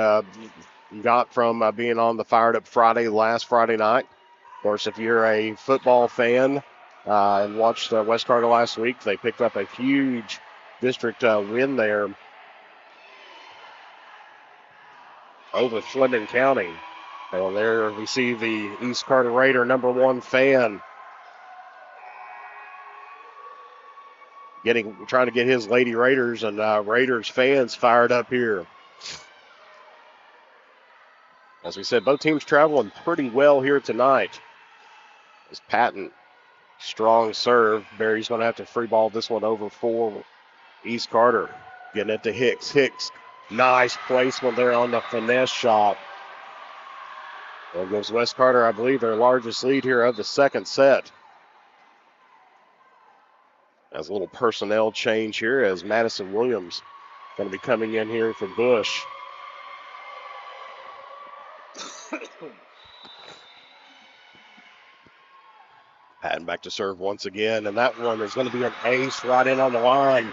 got from being on the Fired Up Friday last Friday night. Of course, if you're a football fan and watched West Carter last week, they picked up a huge district win there over Fleming County. And there we see the East Carter Raider number 1 fan trying to get his Lady Raiders and Raiders fans fired up here. As we said, both teams traveling pretty well here tonight. As Patton Strong serve. Barry's going to have to free ball this one over for East Carter. Getting it to Hicks. Hicks, nice placement there on the finesse shot. There goes West Carter, I believe, their largest lead here of the second set. As a little personnel change here as Madison Williams going to be coming in here for Bush. Patton back to serve once again, and that one is going to be an ace right in on the line.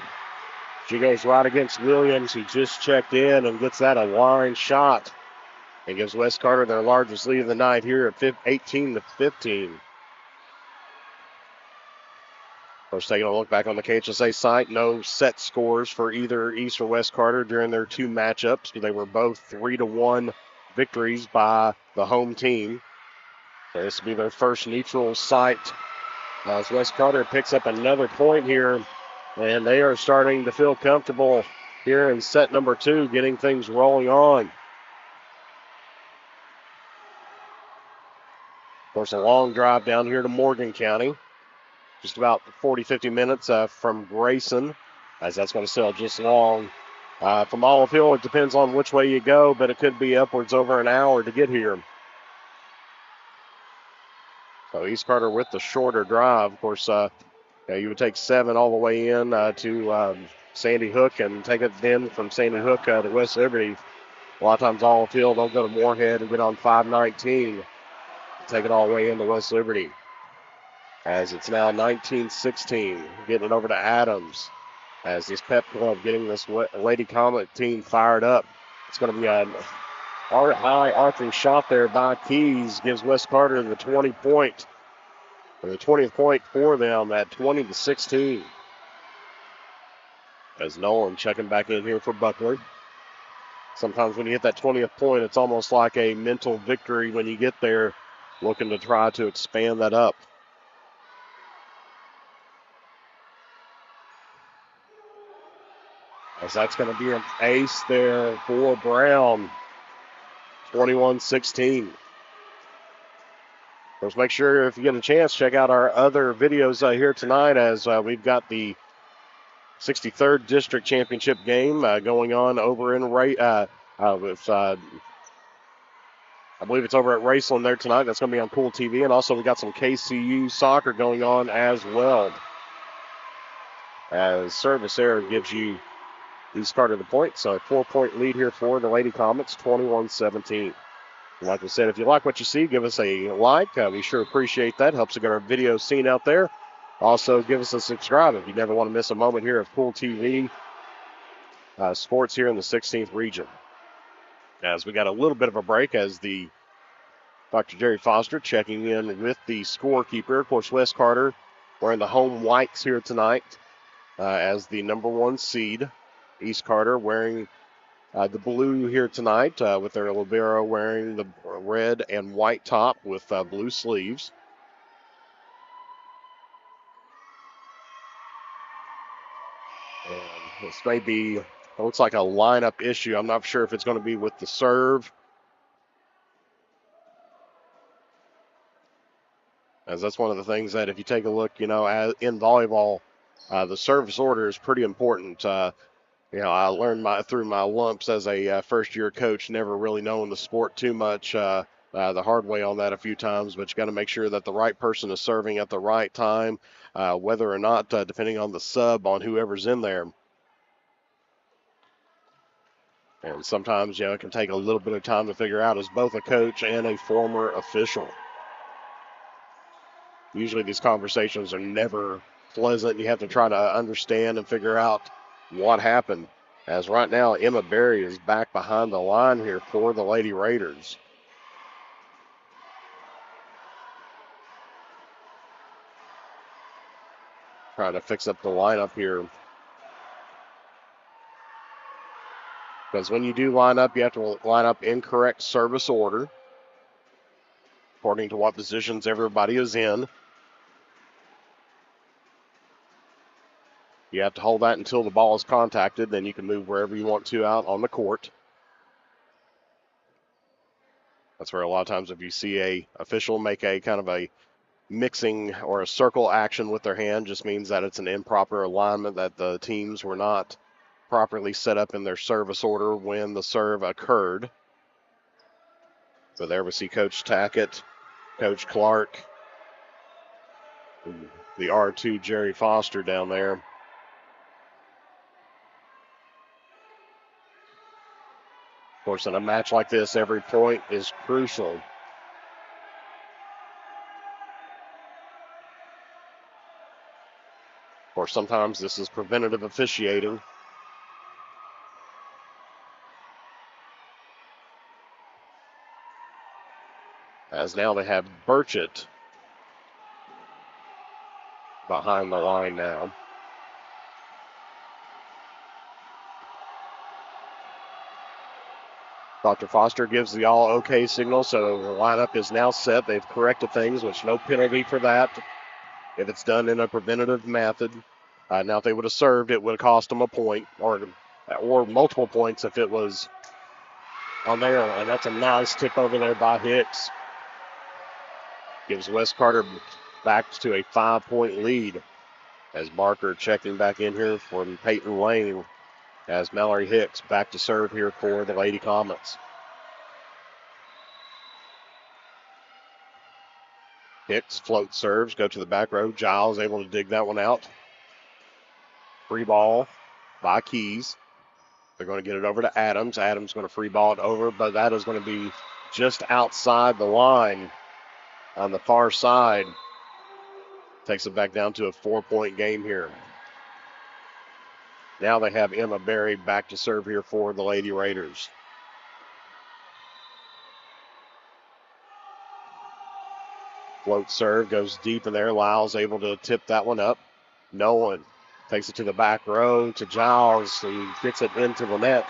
She goes right against Williams, who just checked in and gets that a line shot. It gives West Carter their largest lead of the night here at 18-15. Of course, taking a look back on the KHSAA site, no set scores for either East or West Carter during their two matchups. They were both 3-1 victories by the home team. So this will be their first neutral site as West Carter picks up another point here, and they are starting to feel comfortable here in set number 2, getting things rolling on. Of course, a long drive down here to Morgan County. Just about 40-50 minutes from Grayson, as that's going to sail just long. From Olive Hill, it depends on which way you go, but it could be upwards over an hour to get here. So East Carter with the shorter drive. Of course, you would take 7 all the way in to Sandy Hook and take it then from Sandy Hook to West Liberty. A lot of times Olive Hill, they'll go to Moorhead and get on 519. Take it all the way into West Liberty. As it's now 19-16. Getting it over to Adams. As this Pep Club getting this Lady Comet team fired up. It's going to be a high arching shot there by Keys. Gives West Carter the 20-point. Or the 20th point for them at 20-16. As Nolan checking back in here for Buckler. Sometimes when you hit that 20th point, it's almost like a mental victory when you get there, looking to try to expand that up. As that's going to be an ace there for Brown. 21-16. Let's make sure if you get a chance, check out our other videos here tonight as we've got the 63rd District Championship game going on over in I believe it's over at Raceland there tonight. That's going to be on Kool TV. And also we got some KCU soccer going on as well. As service error gives you East Carter the point. So a 4-point lead here for the Lady Comets, 21-17. Like I said, if you like what you see, give us a like. We sure appreciate that. Helps to get our video seen out there. Also, give us a subscribe if you never want to miss a moment here of Kool TV sports here in the 16th region. As we got a little bit of a break as the Dr. Jerry Foster checking in with the scorekeeper. Of course, West Carter wearing the home whites here tonight as the number 1 seed. East Carter wearing the blue here tonight with their libero wearing the red and white top with blue sleeves. And this may be, it looks like a lineup issue. I'm not sure if it's going to be with the serve. As that's one of the things that if you take a look, in volleyball, the service order is pretty important. I learned through my lumps as a first-year coach, never really knowing the sport too much, the hard way on that a few times, but you got to make sure that the right person is serving at the right time, whether or not, depending on the sub on whoever's in there. And sometimes, it can take a little bit of time to figure out as both a coach and a former official. Usually these conversations are never pleasant. You have to try to understand and figure out what happened. As right now, Emma Berry is back behind the line here for the Lady Raiders. Trying to fix up the lineup here. Because when you do line up, you have to line up in correct service order, according to what positions everybody is in. You have to hold that until the ball is contacted, then you can move wherever you want to out on the court. That's where a lot of times if you see a official make a kind of a mixing or a circle action with their hand just means that it's an improper alignment, that the teams were not properly set up in their service order when the serve occurred. So there we see Coach Tackett, Coach Clark, the R2 Jerry Foster down there. Of course, in a match like this, every point is crucial. Of course, sometimes this is preventative officiating. As now they have Burchett behind the line now. Dr. Foster gives the all okay signal, so the lineup is now set. They've corrected things, which no penalty for that if it's done in a preventative method. Now, if they would have served, it would have cost them a point or multiple points if it was on there. And that's a nice tip over there by Hicks. Gives West Carter back to a 5-point lead as Barker checking back in here from Peyton Lane as Mallory Hicks back to serve here for the Lady Comets. Hicks float serves, go to the back row. Giles able to dig that one out. Free ball by Keys. They're going to get it over to Adams. Adams going to free ball it over, but that is going to be just outside the line on the far side. Takes it back down to a 4-point game here. Now they have Emma Berry back to serve here for the Lady Raiders. Float serve goes deep in there. Lyle's able to tip that one up. Nolan takes it to the back row to Giles, who gets it into the net.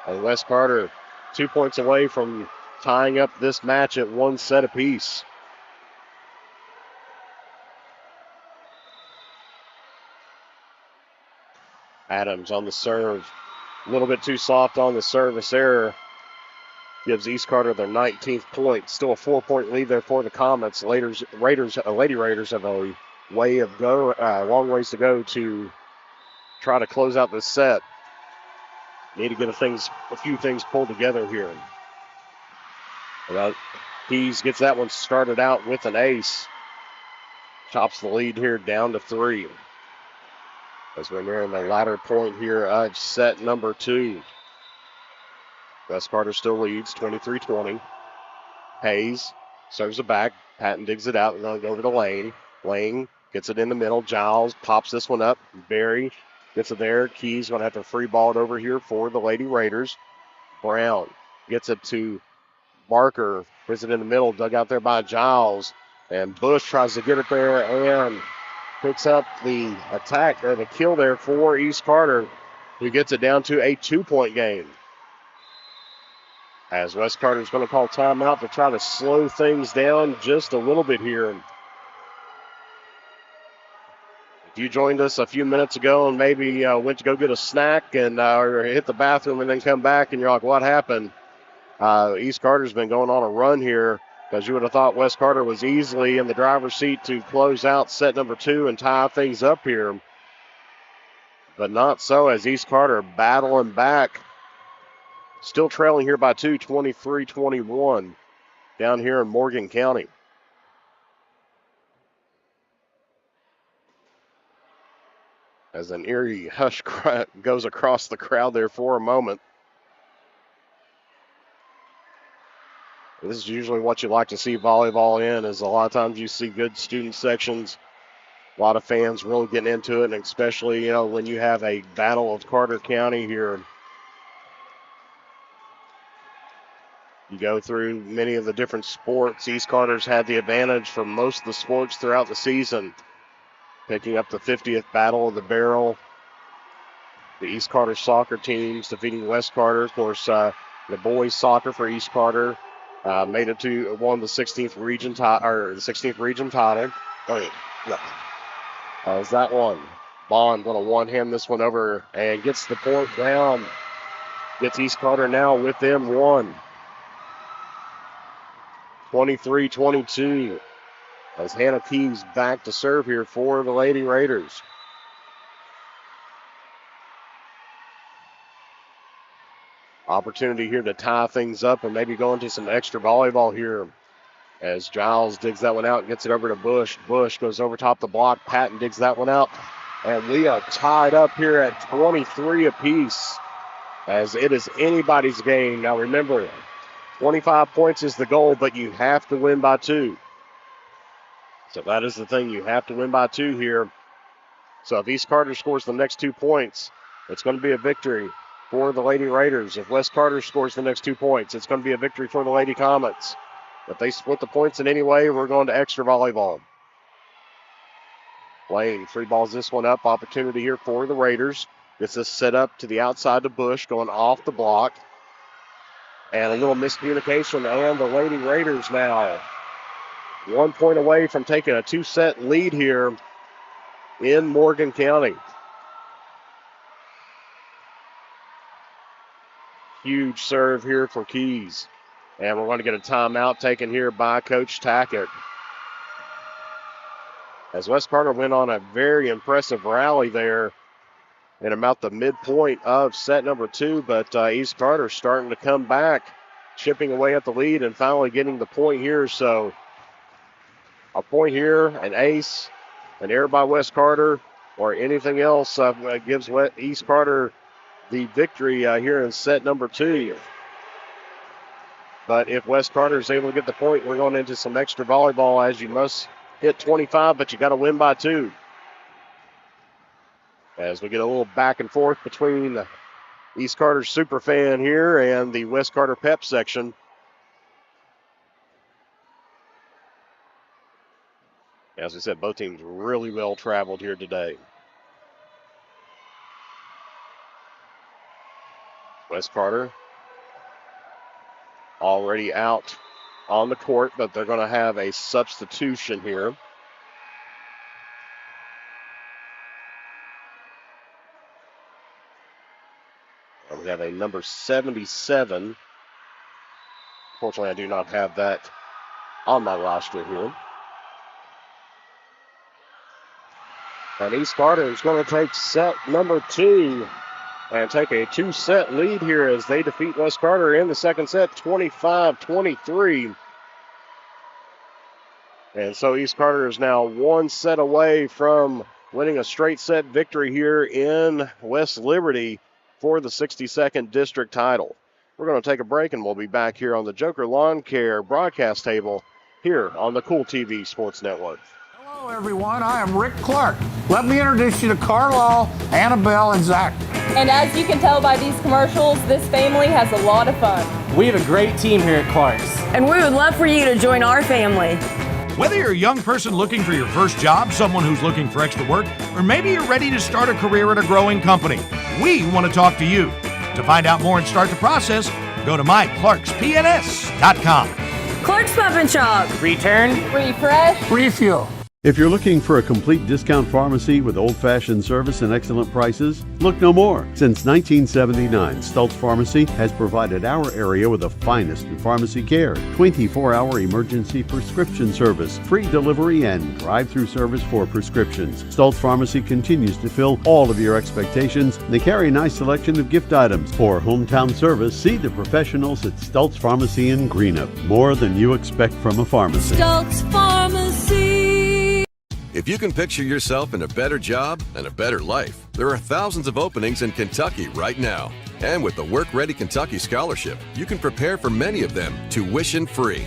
And West Carter 2 points away from tying up this match at one set apiece. Adams on the serve. A little bit too soft on the service error. Gives East Carter their 19th point. Still a 4-point lead there for the Comets. Lady Raiders have a long ways to go to try to close out this set. Need to get a few things pulled together here. Keys gets that one started out with an ace. Chops the lead here down to 3. As we're nearing the latter point here of set number 2. West Carter still leads 23-20. Hayes serves it back. Patton digs it out. They're going to go over to Lane. Lane gets it in the middle. Giles pops this one up. Berry gets it there. Keys going to have to free ball it over here for the Lady Raiders. Brown gets it to Barker. Puts it in the middle. Dug out there by Giles. And Bush tries to get it there and picks up the attack or the kill there for East Carter, who gets it down to a 2-point game. As West Carter's going to call timeout to try to slow things down just a little bit here. If you joined us a few minutes ago and maybe went to go get a snack and or hit the bathroom and then come back and you're like, what happened? East Carter's been going on a run here, because you would have thought West Carter was easily in the driver's seat to close out set number 2 and tie things up here. But not so, as East Carter battling back. Still trailing here by 2, 23-21 down here in Morgan County. As an eerie hush goes across the crowd there for a moment. This is usually what you like to see volleyball in, is a lot of times you see good student sections, a lot of fans really getting into it, and especially, when you have a battle of Carter County here. You go through many of the different sports. East Carter's had the advantage for most of the sports throughout the season, picking up the 50th Battle of the Barrel. The East Carter soccer teams defeating West Carter. Of course, the boys soccer for East Carter made it to won the 16th region title. Oh, no. Is that one? Bond going to one-hand this one over and gets the point down. Gets East Carter now within 1. 23-22. as Hannah Keys back to serve here for the Lady Raiders. Opportunity here to tie things up and maybe go into some extra volleyball here as Giles digs that one out and gets it over to Bush. Bush goes over top the block. Patton digs that one out. And we are tied up here at 23 apiece as it is anybody's game. Now remember, 25 points is the goal, but you have to win by 2. So that is the thing. You have to win by 2 here. So if East Carter scores the next 2 points, it's going to be a victory for the Lady Raiders. If West Carter scores the next 2 points, it's going to be a victory for the Lady Comets. If they split the points in any way, we're going to extra volleyball. Lane free balls this one up. Opportunity here for the Raiders. Gets this set up to the outside to Bush, going off the block. And a little miscommunication, and the Lady Raiders now 1 point away from taking a 2-set lead here in Morgan County. Huge serve here for Keys. And we're going to get a timeout taken here by Coach Tackett. As West Carter went on a very impressive rally there in about the midpoint of set number 2, but East Carter starting to come back, chipping away at the lead and finally getting the point here. So a point here, an ace, an error by West Carter, or anything else gives East Carter the victory here in set number 2. But if West Carter is able to get the point, we're going into some extra volleyball, as you must hit 25, but you got to win by 2. As we get a little back and forth between the East Carter Superfan here and the West Carter Pep section. As I said, both teams really well traveled here today. West Carter already out on the court, but they're going to have a substitution here. We have a number 77. Fortunately, I do not have that on my roster here. And East Carter is going to take set number 2 and take a 2-set lead here as they defeat West Carter in the second set, 25-23. And so East Carter is now 1 set away from winning a straight set victory here in West Liberty for the 62nd district title. We're going to take a break, and we'll be back here on the Joker Lawn Care broadcast table here on the Kool TV Sports Network. Hello, everyone. I am Rick Clark. Let me introduce you to Carlisle, Annabelle, and Zach. And as you can tell by these commercials, this family has a lot of fun. We have a great team here at Clark's. And we would love for you to join our family. Whether you're a young person looking for your first job, someone who's looking for extra work, or maybe you're ready to start a career at a growing company, we want to talk to you. To find out more and start the process, go to myclarkspns.com. Clark's Pop and Shop. Return. Refresh. Refuel. If you're looking for a complete discount pharmacy with old-fashioned service and excellent prices, look no more. Since 1979, Stultz Pharmacy has provided our area with the finest in pharmacy care, 24-hour emergency prescription service, free delivery, and drive-through service for prescriptions. Stultz Pharmacy continues to fill all of your expectations. They carry a nice selection of gift items. For hometown service, see the professionals at Stultz Pharmacy in Greenup. More than you expect from a pharmacy. Stultz Pharmacy. If you can picture yourself in a better job and a better life, there are thousands of openings in Kentucky right now. And with the Work Ready Kentucky Scholarship, you can prepare for many of them tuition-free.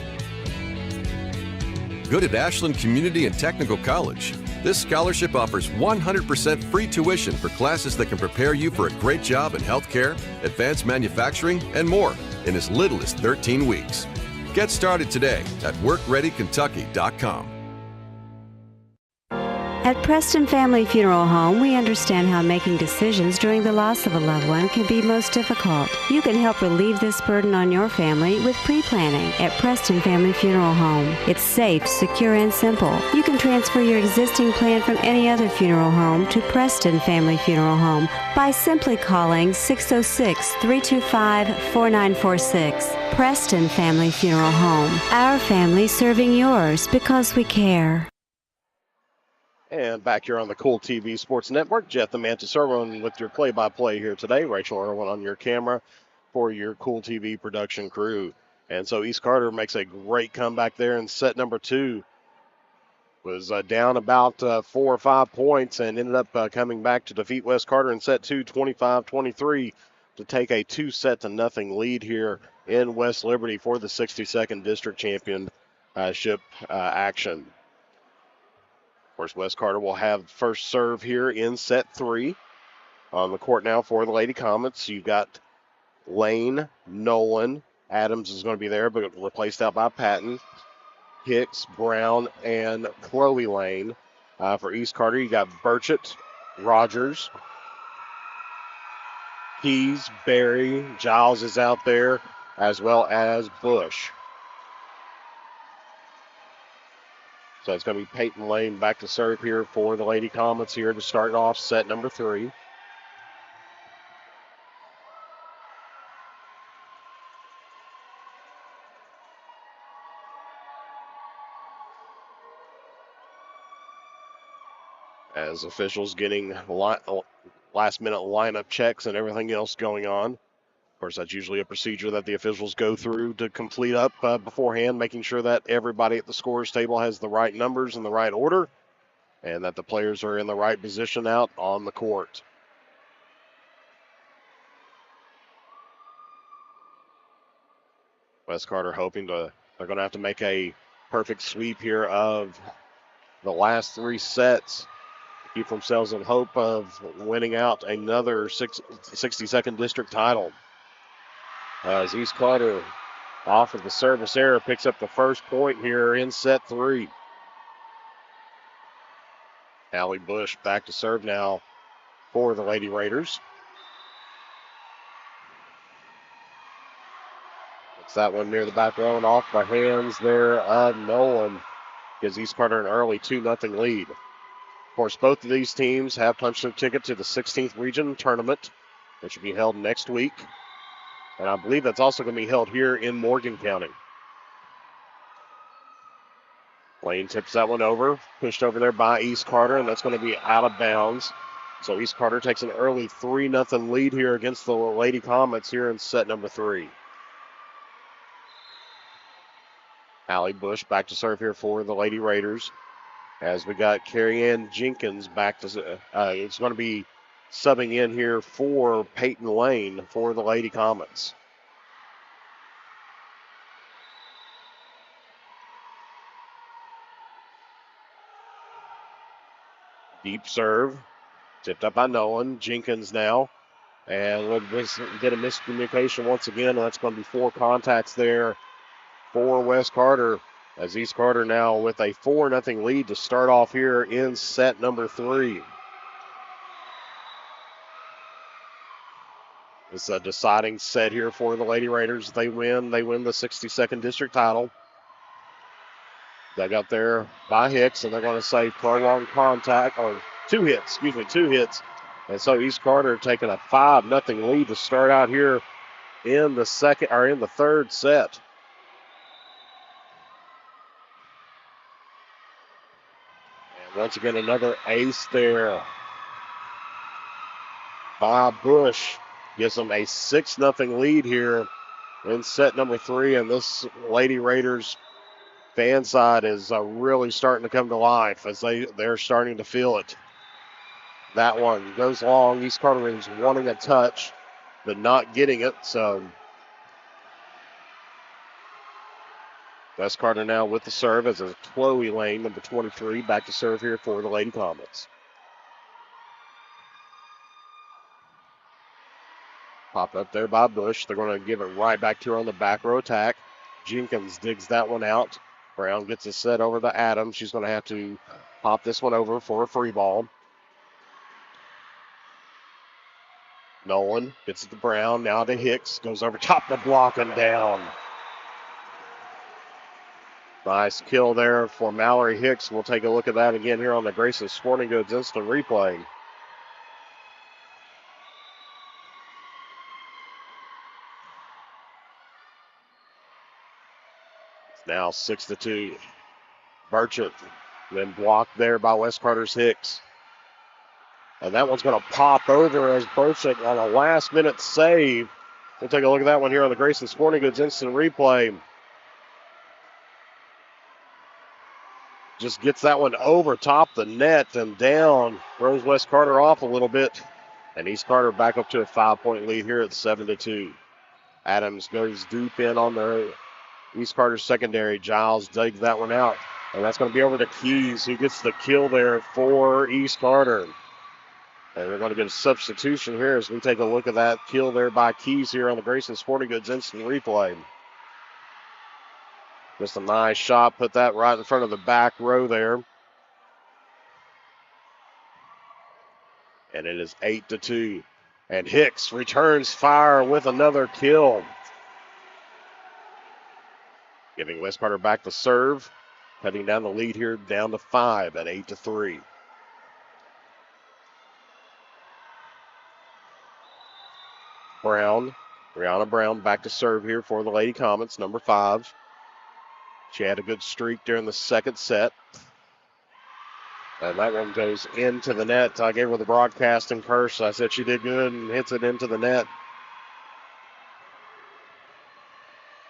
Good at Ashland Community and Technical College. This scholarship offers 100% free tuition for classes that can prepare you for a great job in healthcare, advanced manufacturing, and more in as little as 13 weeks. Get started today at WorkReadyKentucky.com. At Preston Family Funeral Home, we understand how making decisions during the loss of a loved one can be most difficult. You can help relieve this burden on your family with pre-planning at Preston Family Funeral Home. It's safe, secure, and simple. You can transfer your existing plan from any other funeral home to Preston Family Funeral Home by simply calling 606-325-4946. Preston Family Funeral Home. Our family serving yours because we care. And back here on the Kool TV Sports Network, Jeff the Mantis Irwin with your play-by-play here today. Rachel Irwin on your camera for your Kool TV production crew. And so East Carter makes a great comeback there in set number 2. Was down about 4 or 5 points and ended up coming back to defeat West Carter in set 2, 25-23, to take a 2-0 lead here in West Liberty for the 62nd District Championship action. Of course, West Carter will have first serve here in set 3. On the court now for the Lady Comets, you've got Lane, Nolan, Adams is going to be there, but replaced out by Patton, Hicks, Brown, and Chloe Lane. For East Carter, you got Burchett, Rogers, Keys, Barry, Giles is out there, as well as Bush. So it's going to be Peyton Lane back to serve here for the Lady Comets here to start off set number 3. As officials getting last-minute lineup checks and everything else going on. Of course, that's usually a procedure that the officials go through to complete up beforehand, making sure that everybody at the scorer's table has the right numbers in the right order and that the players are in the right position out on the court. West Carter they're going to have to make a perfect sweep here of the last 3 sets. Keep themselves in hope of winning out another 62nd District title. As East Carter, off of the service error, picks up the first point here in set 3. Allie Bush back to serve now for the Lady Raiders. It's that one near the back row and off the hands there of Nolan. Gives East Carter an early 2-0 lead. Of course, both of these teams have punched their ticket to the 16th Region Tournament, which will be held next week. And I believe that's also going to be held here in Morgan County. Lane tips that one over, pushed over there by East Carter, and that's going to be out of bounds. So East Carter takes an early 3-0 lead here against the Lady Comets here in set number 3. Allie Bush back to serve here for the Lady Raiders. As we got Carrie Ann Jenkins back to it's going to be subbing in here for Peyton Lane for the Lady Comets. Deep serve, tipped up by Nolan. Jenkins now, and we'll get a miscommunication once again, and that's going to be 4 contacts there for West Carter. As East Carter now with a 4-0 lead to start off here in set number 3. It's a deciding set here for the Lady Raiders. They win the 62nd District title. Dug out there by Hicks, and they're going to say prolonged contact, or 2 hits. And so East Carter taking a 5-0 lead to start out here in the third set. Once again, another ace there by Bush. Gives them a 6-0 lead here in set number 3. And this Lady Raiders fan side is really starting to come to life as they're starting to feel it. That one goes long. East Carter is wanting a touch, but not getting it. So West Carter now with the serve as a Chloe Lane, number 23, back to serve here for the Lady Comets. Popped up there by Bush. They're going to give it right back to her on the back row attack. Jenkins digs that one out. Brown gets a set over to Adams. She's going to have to Pop this one over for a free ball. Nolan gets it to Brown, now to Hicks. Goes over top the block and down. Nice kill there for Mallory Hicks. We'll take a look at that again here on the Grayson Sporting Goods instant replay. It's now 6-2. Burchett then blocked there by West Carter's Hicks. And that one's going to pop over as Burchett on a last-minute save. We'll take a look at that one here on the Grayson Sporting Goods instant replay. Just gets that one over top the net and down. Throws West Carter off a little bit. And East Carter back up to a 5-point lead here at 7-2. Adams goes deep in on the East Carter secondary. Giles digs that one out. And that's going to be over to Keys, who gets the kill there for East Carter. And we're going to get a substitution here as we take a look at that kill there by Keys here on the Grayson Sporting Goods instant replay. Just a nice shot. Put that right in front of the back row there. And it is 8-2. And Hicks returns fire with another kill. Giving West Carter back the serve. Cutting down the lead here down to 5 at 8-3. Brown, Brianna Brown back to serve here for the Lady Comets, number 5. She had a good streak during the second set. And that one goes into the net. I gave her the broadcasting curse. I said she did good and hits it into the net.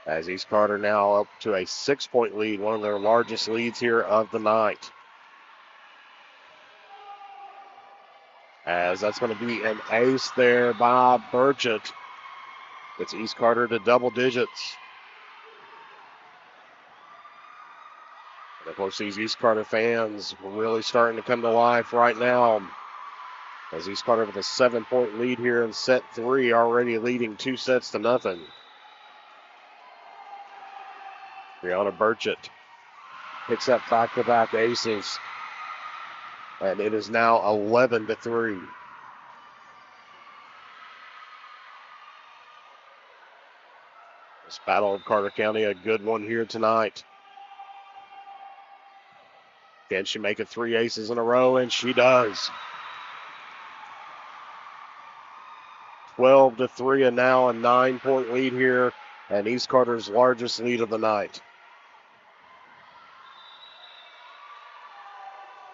As East Carter now up to a 6-point lead, one of their largest leads here of the night. As that's going to be an ace there by Burchett. It's East Carter to double digits. And of course, these East Carter fans are really starting to come to life right now. As East Carter with a 7-point lead here in set 3, already leading 2-0. Brianna Burchett picks up back-to-back aces. And it is now 11-3. This Battle of Carter County, a good one here tonight. Can she make it 3 aces in a row? And she does. 12-3, and now a 9-point lead here. And East Carter's largest lead of the night.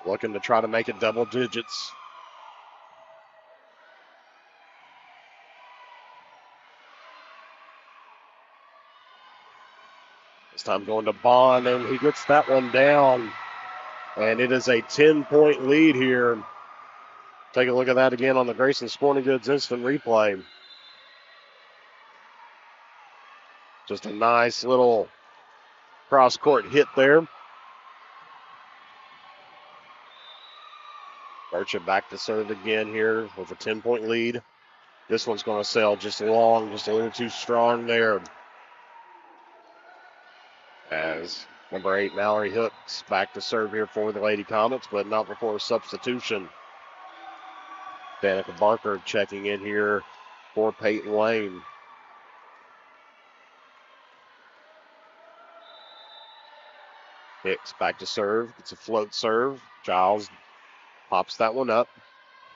Looking to try to make it double digits. This time going to Bond, and he gets that one down. And it is a 10-point lead here. Take a look at that again on the Grayson Sporting Goods instant replay. Just a nice little cross-court hit there. Burchett back to serve again here with a 10-point lead. This one's going to sail just long, just a little too strong there. As number 8, Mallory Hicks, back to serve here for the Lady Comets, but not before a substitution. Danica Barker checking in here for Peyton Lane. Hicks back to serve. It's a float serve. Giles pops that one up.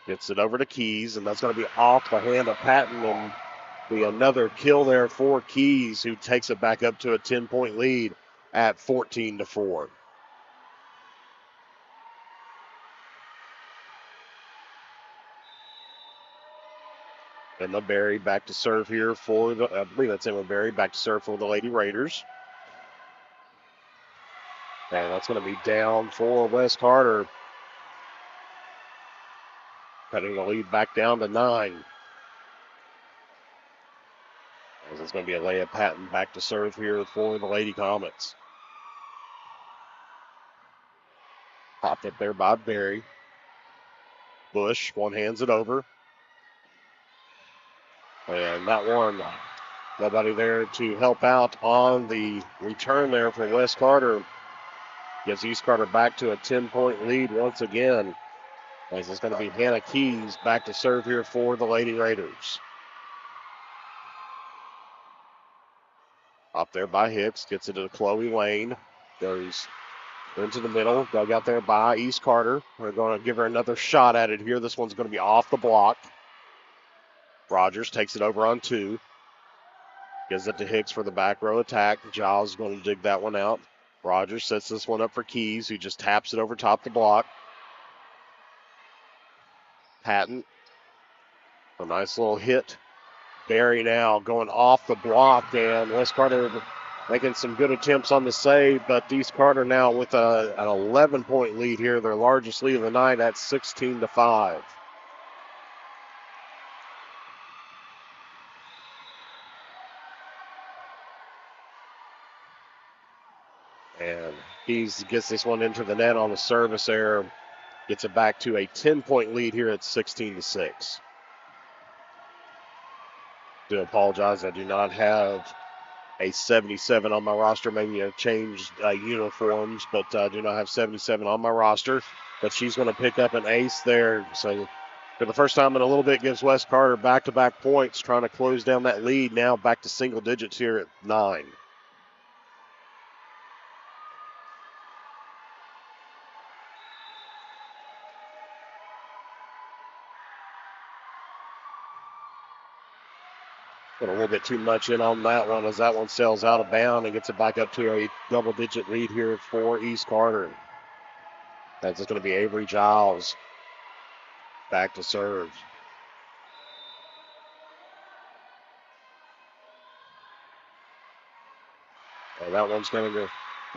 Gets it over to Keys, and that's going to be off the hand of Patton, and be another kill there for Keys, who takes it back up to a 10-point lead at 14-4. Emma Berry back to serve here for the, I believe that's Emma Berry back to serve for the Lady Raiders. And that's going to be down for West Carter. Cutting the lead back down to 9. As it's going to be a layup. Patton back to serve here for the Lady Comets. Popped up there by Berry. Bush, one hands it over. And that one, nobody there to help out on the return there for West Carter. Gives East Carter back to a 10-point lead once again. As it's going to be Hannah Keys back to serve here for the Lady Raiders. Up there by Hicks, gets it to Chloe Lane. Goes into the middle, dug out there by East Carter. We're going to give her another shot at it here. This one's going to be off the block. Rogers takes it over on 2. Gives it to Hicks for the back row attack. Giles is going to dig that one out. Rogers sets this one up for Keys, who just taps it over top the block. Patton. A nice little hit. Barry now going off the block, and West Carter making some good attempts on the save, but East Carter now with an 11-point lead here, their largest lead of the night at 16-5. And Keys gets this one into the net on the service error. Gets it back to a 10-point lead here at 16-6. Do apologize, I do not have a 77 on my roster. Maybe I've changed uniforms, but do not have 77 on my roster. But she's going to pick up an ace there. So for the first time in a little bit, gives West Carter back-to-back points, trying to close down that lead. Now back to single digits here at 9. Put a little bit too much in on that one as that one sails out of bounds and gets it back up to a double-digit lead here for East Carter. That's just going to be Avery Giles back to serve. And that one's going to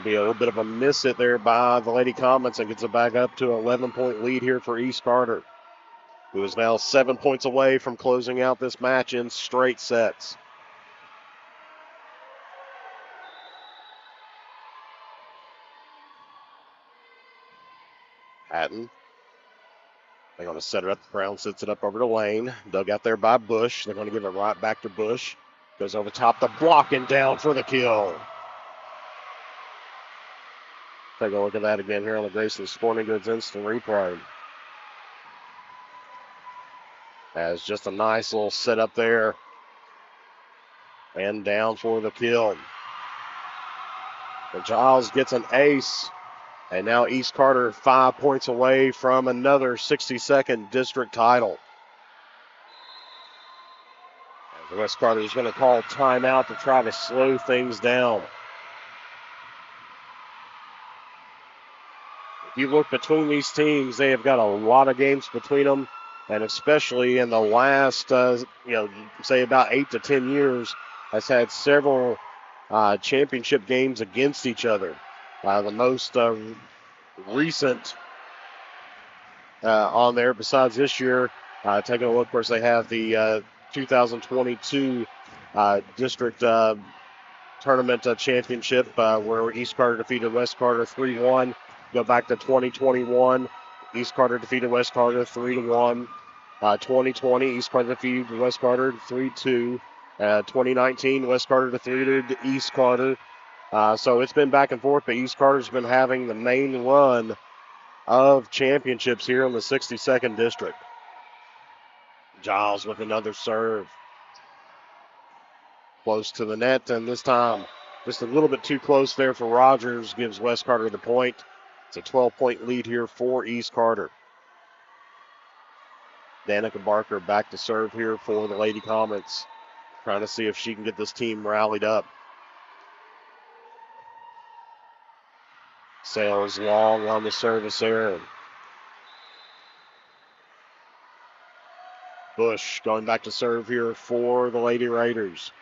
be a little bit of a miss hit there by the Lady Comets and gets it back up to an 11-point lead here for East Carter, who is now 7 points away from closing out this match in straight sets. Hatton. They're going to set it up. Brown sets it up over to Lane. Dug out there by Bush. They're going to give it right back to Bush. Goes over top the block and down for the kill. Take a look at that again here on the Grayson Sporting Goods Instant Replay. As just a nice little setup there. And down for the kill. And Giles gets an ace. And now East Carter 5 points away from another 62nd district title. As West Carter is going to call timeout to try to slow things down. If you look between these teams, they have got a lot of games between them. And especially in the last, say about 8 to 10 years, has had several championship games against each other. The most recent on there, besides this year, taking a look, of course, they have the 2022 district tournament championship where East Carter defeated West Carter 3-1. Go back to 2021. East Carter defeated West Carter 3-1. 2020, East Carter defeated West Carter 3-2. 2019, West Carter defeated East Carter. So it's been back and forth, but East Carter's been having the main run of championships here in the 62nd district. Giles with another serve. Close to the net, and this time just a little bit too close there for Rogers. Gives West Carter the point. It's a 12-point lead here for East Carter. Danica Barker back to serve here for the Lady Comets. Trying to see if she can get this team rallied up. Sails long on the service there. Bush going back to serve here for the Lady Raiders.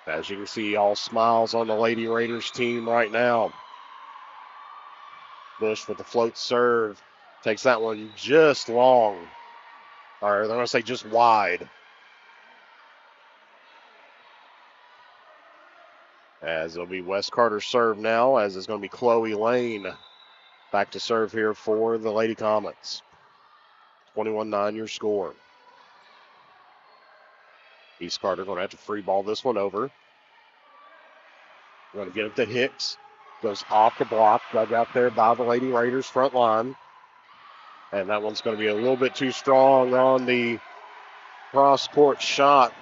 As you can see, all smiles on the Lady Raiders team right now. Bush with the float serve. Takes that one just long. Or they're going to say just wide. As it'll be West Carter's serve now, as it's going to be Chloe Lane back to serve here for the Lady Comets. 21-9 your score. East Carter going to have to free ball this one over. We're going to get it to Hicks. Goes off the block, dug out there by the Lady Raiders front line. And that one's going to be a little bit too strong on the cross-court shot.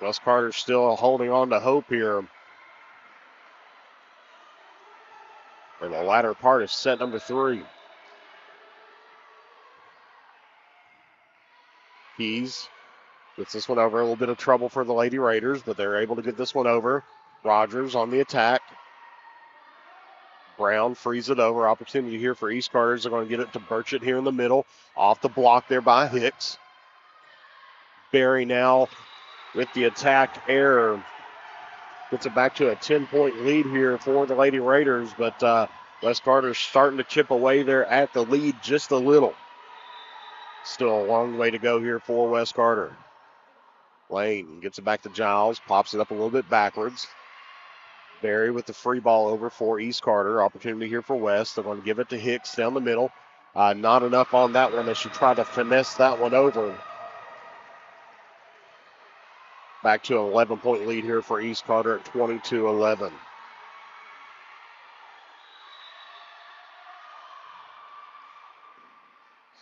West Carter still holding on to hope here. In the latter part of set number 3. Keys gets this one over. A little bit of trouble for the Lady Raiders, but they're able to get this one over. Rogers on the attack. Brown frees it over. Opportunity here for East Carters. They're going to get it to Burchett here in the middle. Off the block there by Hicks. Barry now with the attack error. Gets it back to a 10-point lead here for the Lady Raiders, but West Carter's starting to chip away there at the lead just a little. Still a long way to go here for West Carter. Lane gets it back to Giles, pops it up a little bit backwards. Barry with the free ball over for East Carter. Opportunity here for West. They're going to give it to Hicks down the middle. Not enough on that one as she tried to finesse that one over. Back to an 11-point lead here for East Carter at 22-11.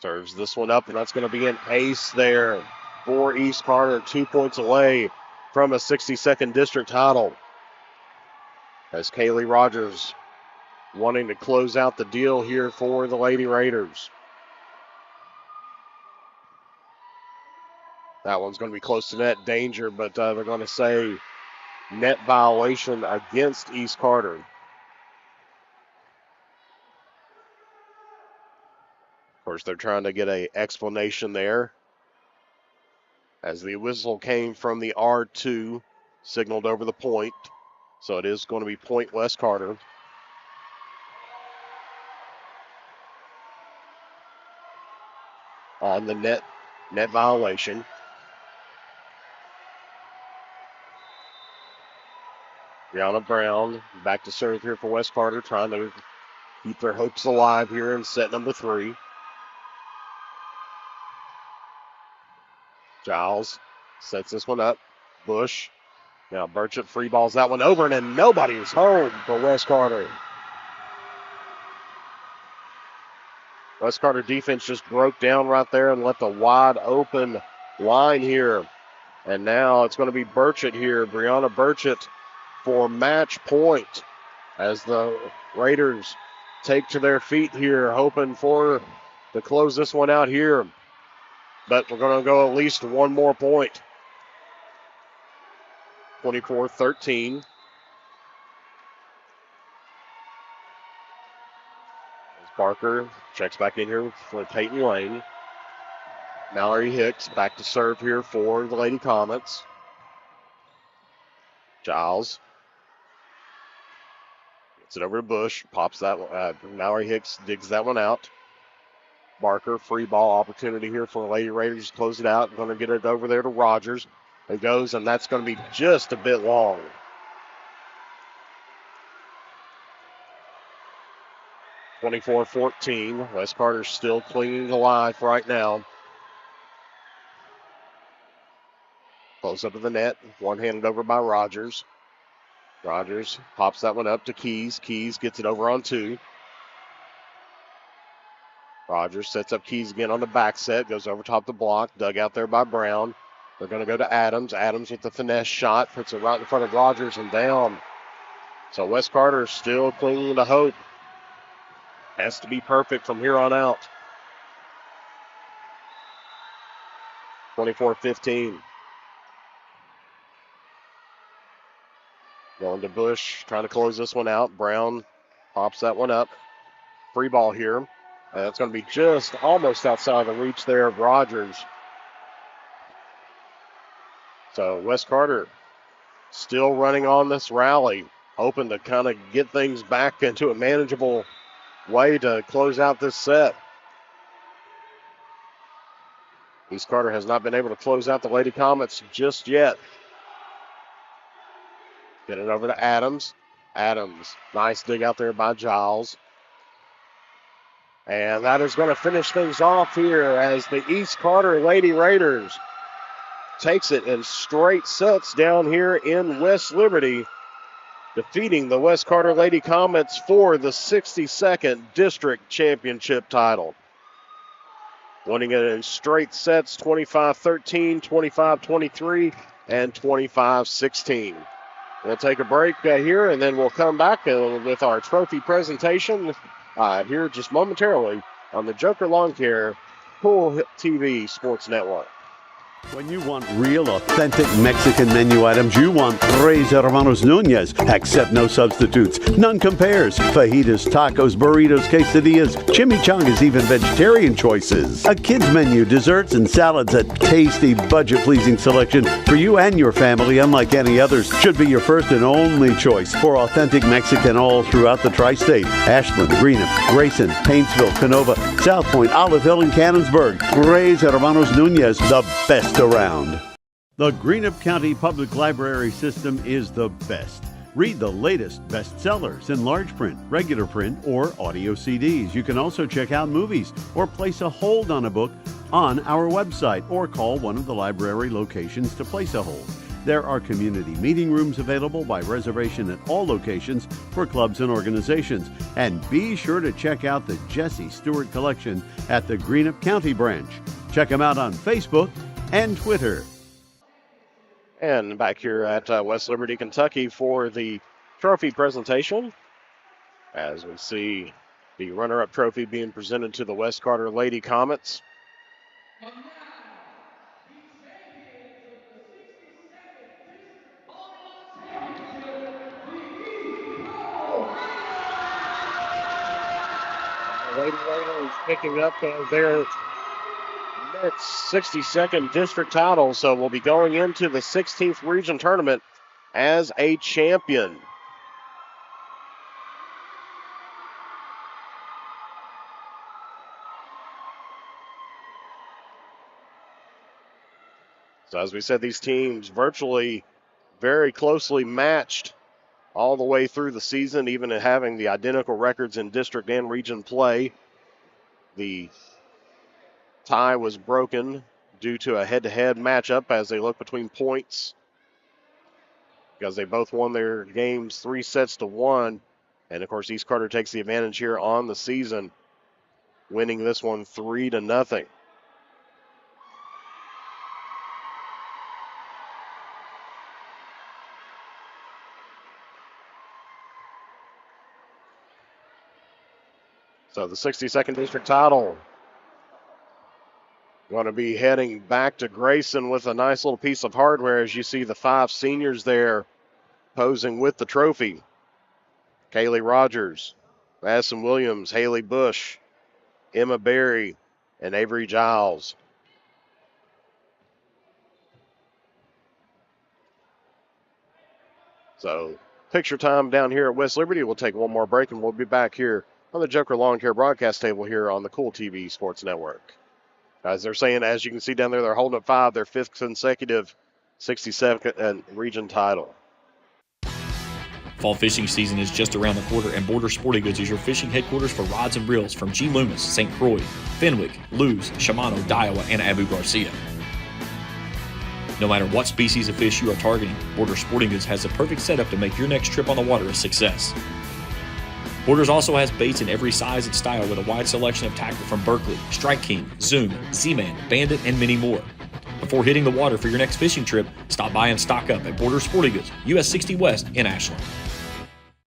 Serves this one up, and that's going to be an ace there for East Carter. 2 points away from a 62nd district title. As Kaylee Rogers wanting to close out the deal here for the Lady Raiders. That one's going to be close to net danger, but they're going to say net violation against East Carter. Of course, they're trying to get an explanation there as the whistle came from the R2, signaled over the point. So it is going to be point West Carter. On the net violation. Brianna Brown back to serve here for West Carter, trying to keep their hopes alive here in set number 3. Giles sets this one up. Bush. Now Burchett free balls that one over, and then nobody's home for West Carter. West Carter defense just broke down right there and left a wide open line here. And now it's going to be Burchett here, Brianna Burchett, for match point as the Raiders take to their feet here, hoping to close this one out here. But we're going to go at least one more point. 24-13. Barker checks back in here for Peyton Lane. Mallory Hicks back to serve here for the Lady Comets. Giles gets it over to Bush. Pops that one. Mallory Hicks digs that one out. Barker, free ball opportunity here for the Lady Raiders to close it out. Going to get it over there to Rogers. It goes, and that's going to be just a bit long. (24-14). West Carter's still clinging alive right now. Close up to the net. One-handed over by Rogers. Rogers pops that one up to Keys. Keys gets it over on 2. Rogers sets up Keys again on the back set. Goes over top the block. Dug out there by Brown. They're going to go to Adams. Adams with the finesse shot. Puts it right in front of Rogers and down. So West Carter is still clinging to hope. Has to be perfect from here on out. 24-15. Going to Bush, trying to close this one out. Brown pops that one up. Free ball here. It's going to be just almost outside the reach there of Rogers. So West Carter still running on this rally, hoping to kind of get things back into a manageable way to close out this set. East Carter has not been able to close out the Lady Comets just yet. Get it over to Adams. Adams, nice dig out there by Giles. And that is going to finish things off here as the East Carter Lady Raiders takes it in straight sets down here in West Liberty. defeating the West Carter Lady Comets for the 62nd District Championship title. Winning it in straight sets, 25-13, 25-23, and 25-16. We'll take a break here, and then we'll come back with our trophy presentation here just momentarily on the Joker Lawn Care Kool TV Sports Network. When you want real, authentic Mexican menu items, you want Tres Hermanos Nunez. Accept no substitutes. None compares. Fajitas, tacos, burritos, quesadillas, chimichangas, even vegetarian choices. A kids menu, desserts and salads, a tasty, budget-pleasing selection for you and your family, unlike any others. Should be your first and only choice for authentic Mexican all throughout the tri-state. Ashland, Greenup, Grayson, Paintsville, Canova, South Point, Olive Hill, and Cannonsburg. Tres Hermanos Nunez, the best around. The Greenup County Public Library system is the best. Read the latest bestsellers in large print, regular print, or audio CDs. You can also check out movies or place a hold on a book on our website or call one of the library locations to place a hold. There are community meeting rooms available by reservation at all locations for clubs and organizations. And be sure to check out the Jesse Stewart collection at the Greenup County branch. Check them out on Facebook and Twitter. And back here at West Liberty, Kentucky for the trophy presentation. As we see the runner-up trophy being presented to the West Carter Lady Comets. The Lady Raiders picking up their next 62nd district title, so we'll be going into the 16th region tournament as a champion. So as we said, these teams virtually very closely matched all the way through the season, even having the identical records in district and region play. The tie was broken due to a head-to-head matchup as they look between points, because they both won their games 3-1. And of course, East Carter takes the advantage here on the season, winning this one 3-0. So the 62nd district title going to be heading back to Grayson with a nice little piece of hardware, as you see the 5 seniors there posing with the trophy. Kaylee Rogers, Madison Williams, Haley Bush, Emma Berry, and Avery Giles. So picture time down here at West Liberty. We'll take one more break and we'll be back here on the Joker Lawn Care broadcast table here on the Kool TV Sports Network. As they're saying, as you can see down there, they're holding up 5, their 5th consecutive 62nd region title. Fall fishing season is just around the corner, and Border Sporting Goods is your fishing headquarters for rods and reels from G. Loomis, St. Croix, Fenwick, Lewes, Shimano, Daiwa, and Abu Garcia. No matter what species of fish you are targeting, Border Sporting Goods has the perfect setup to make your next trip on the water a success. Borders also has baits in every size and style with a wide selection of tackle from Berkeley, Strike King, Zoom, Z-Man, Bandit, and many more. Before hitting the water for your next fishing trip, stop by and stock up at Border Sporting Goods, US 60 West in Ashland.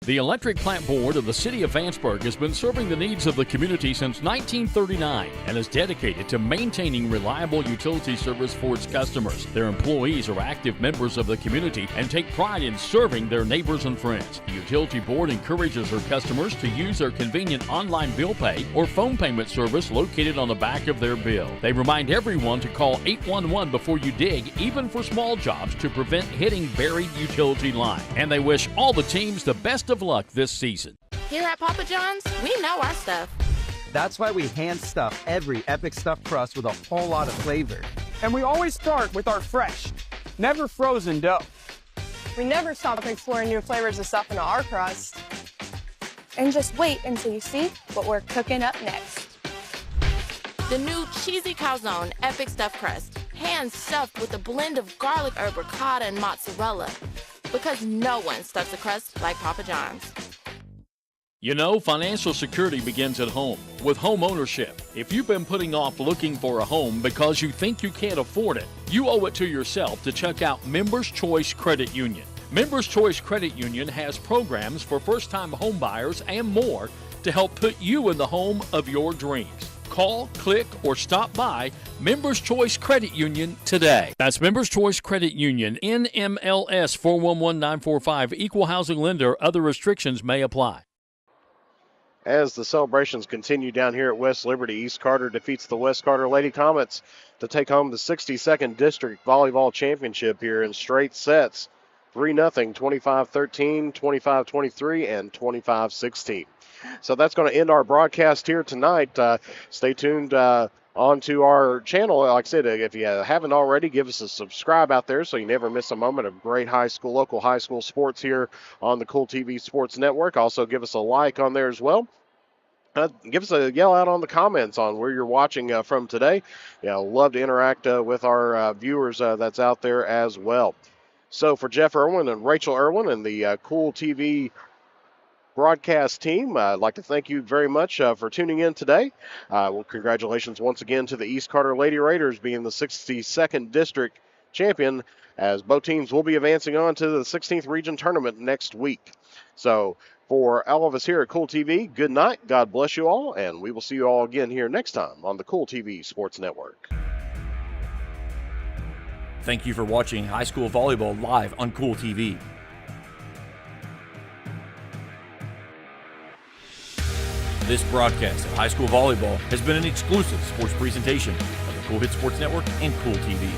The Electric Plant Board of the City of Vanceburg has been serving the needs of the community since 1939 and is dedicated to maintaining reliable utility service for its customers. Their employees are active members of the community and take pride in serving their neighbors and friends. The Utility Board encourages their customers to use their convenient online bill pay or phone payment service located on the back of their bill. They remind everyone to call 811 before you dig, even for small jobs, to prevent hitting buried utility line. And they wish all the teams the best of luck this season. Here at Papa John's, we know our stuff. That's why we hand stuff every epic stuffed crust with a whole lot of flavor. And we always start with our fresh, never frozen dough. We never stop exploring new flavors of stuff into our crust. And just wait until you see what we're cooking up next. The new cheesy calzone epic stuffed crust, hand stuffed with a blend of garlic herb ricotta and mozzarella. because no one stuffs the crust like Papa John's. You know, financial security begins at home with home ownership. If you've been putting off looking for a home because you think you can't afford it, you owe it to yourself to check out Members Choice Credit Union. Members Choice Credit Union has programs for first-time home buyers and more to help put you in the home of your dreams. Call, click, or stop by Members Choice Credit Union today. That's Members Choice Credit Union, NMLS 411945, Equal Housing Lender. Other restrictions may apply. As the celebrations continue down here at West Liberty, East Carter defeats the West Carter Lady Comets to take home the 62nd District Volleyball Championship here in straight sets. 3-0, 25-13, 25-23, and 25-16. So that's going to end our broadcast here tonight. Stay tuned onto our channel. Like I said, if you haven't already, give us a subscribe out there so you never miss a moment of great local high school sports here on the Kool TV Sports Network. Also, give us a like on there as well. Give us a yell out on the comments on where you're watching from today. Love to interact with our viewers that's out there as well. So for Jeff Irwin and Rachel Irwin and the Kool TV broadcast team, I'd like to thank you very much for tuning in today. Well, congratulations once again to the East Carter Lady Raiders being the 62nd District champion, as both teams will be advancing on to the 16th Region Tournament next week. So for all of us here at Kool TV, good night, God bless you all, and we will see you all again here next time on the Kool TV Sports Network. Thank you for watching high school volleyball live on Kool TV. This broadcast of high school volleyball has been an exclusive sports presentation of the Kool Hit Sports Network and Kool TV.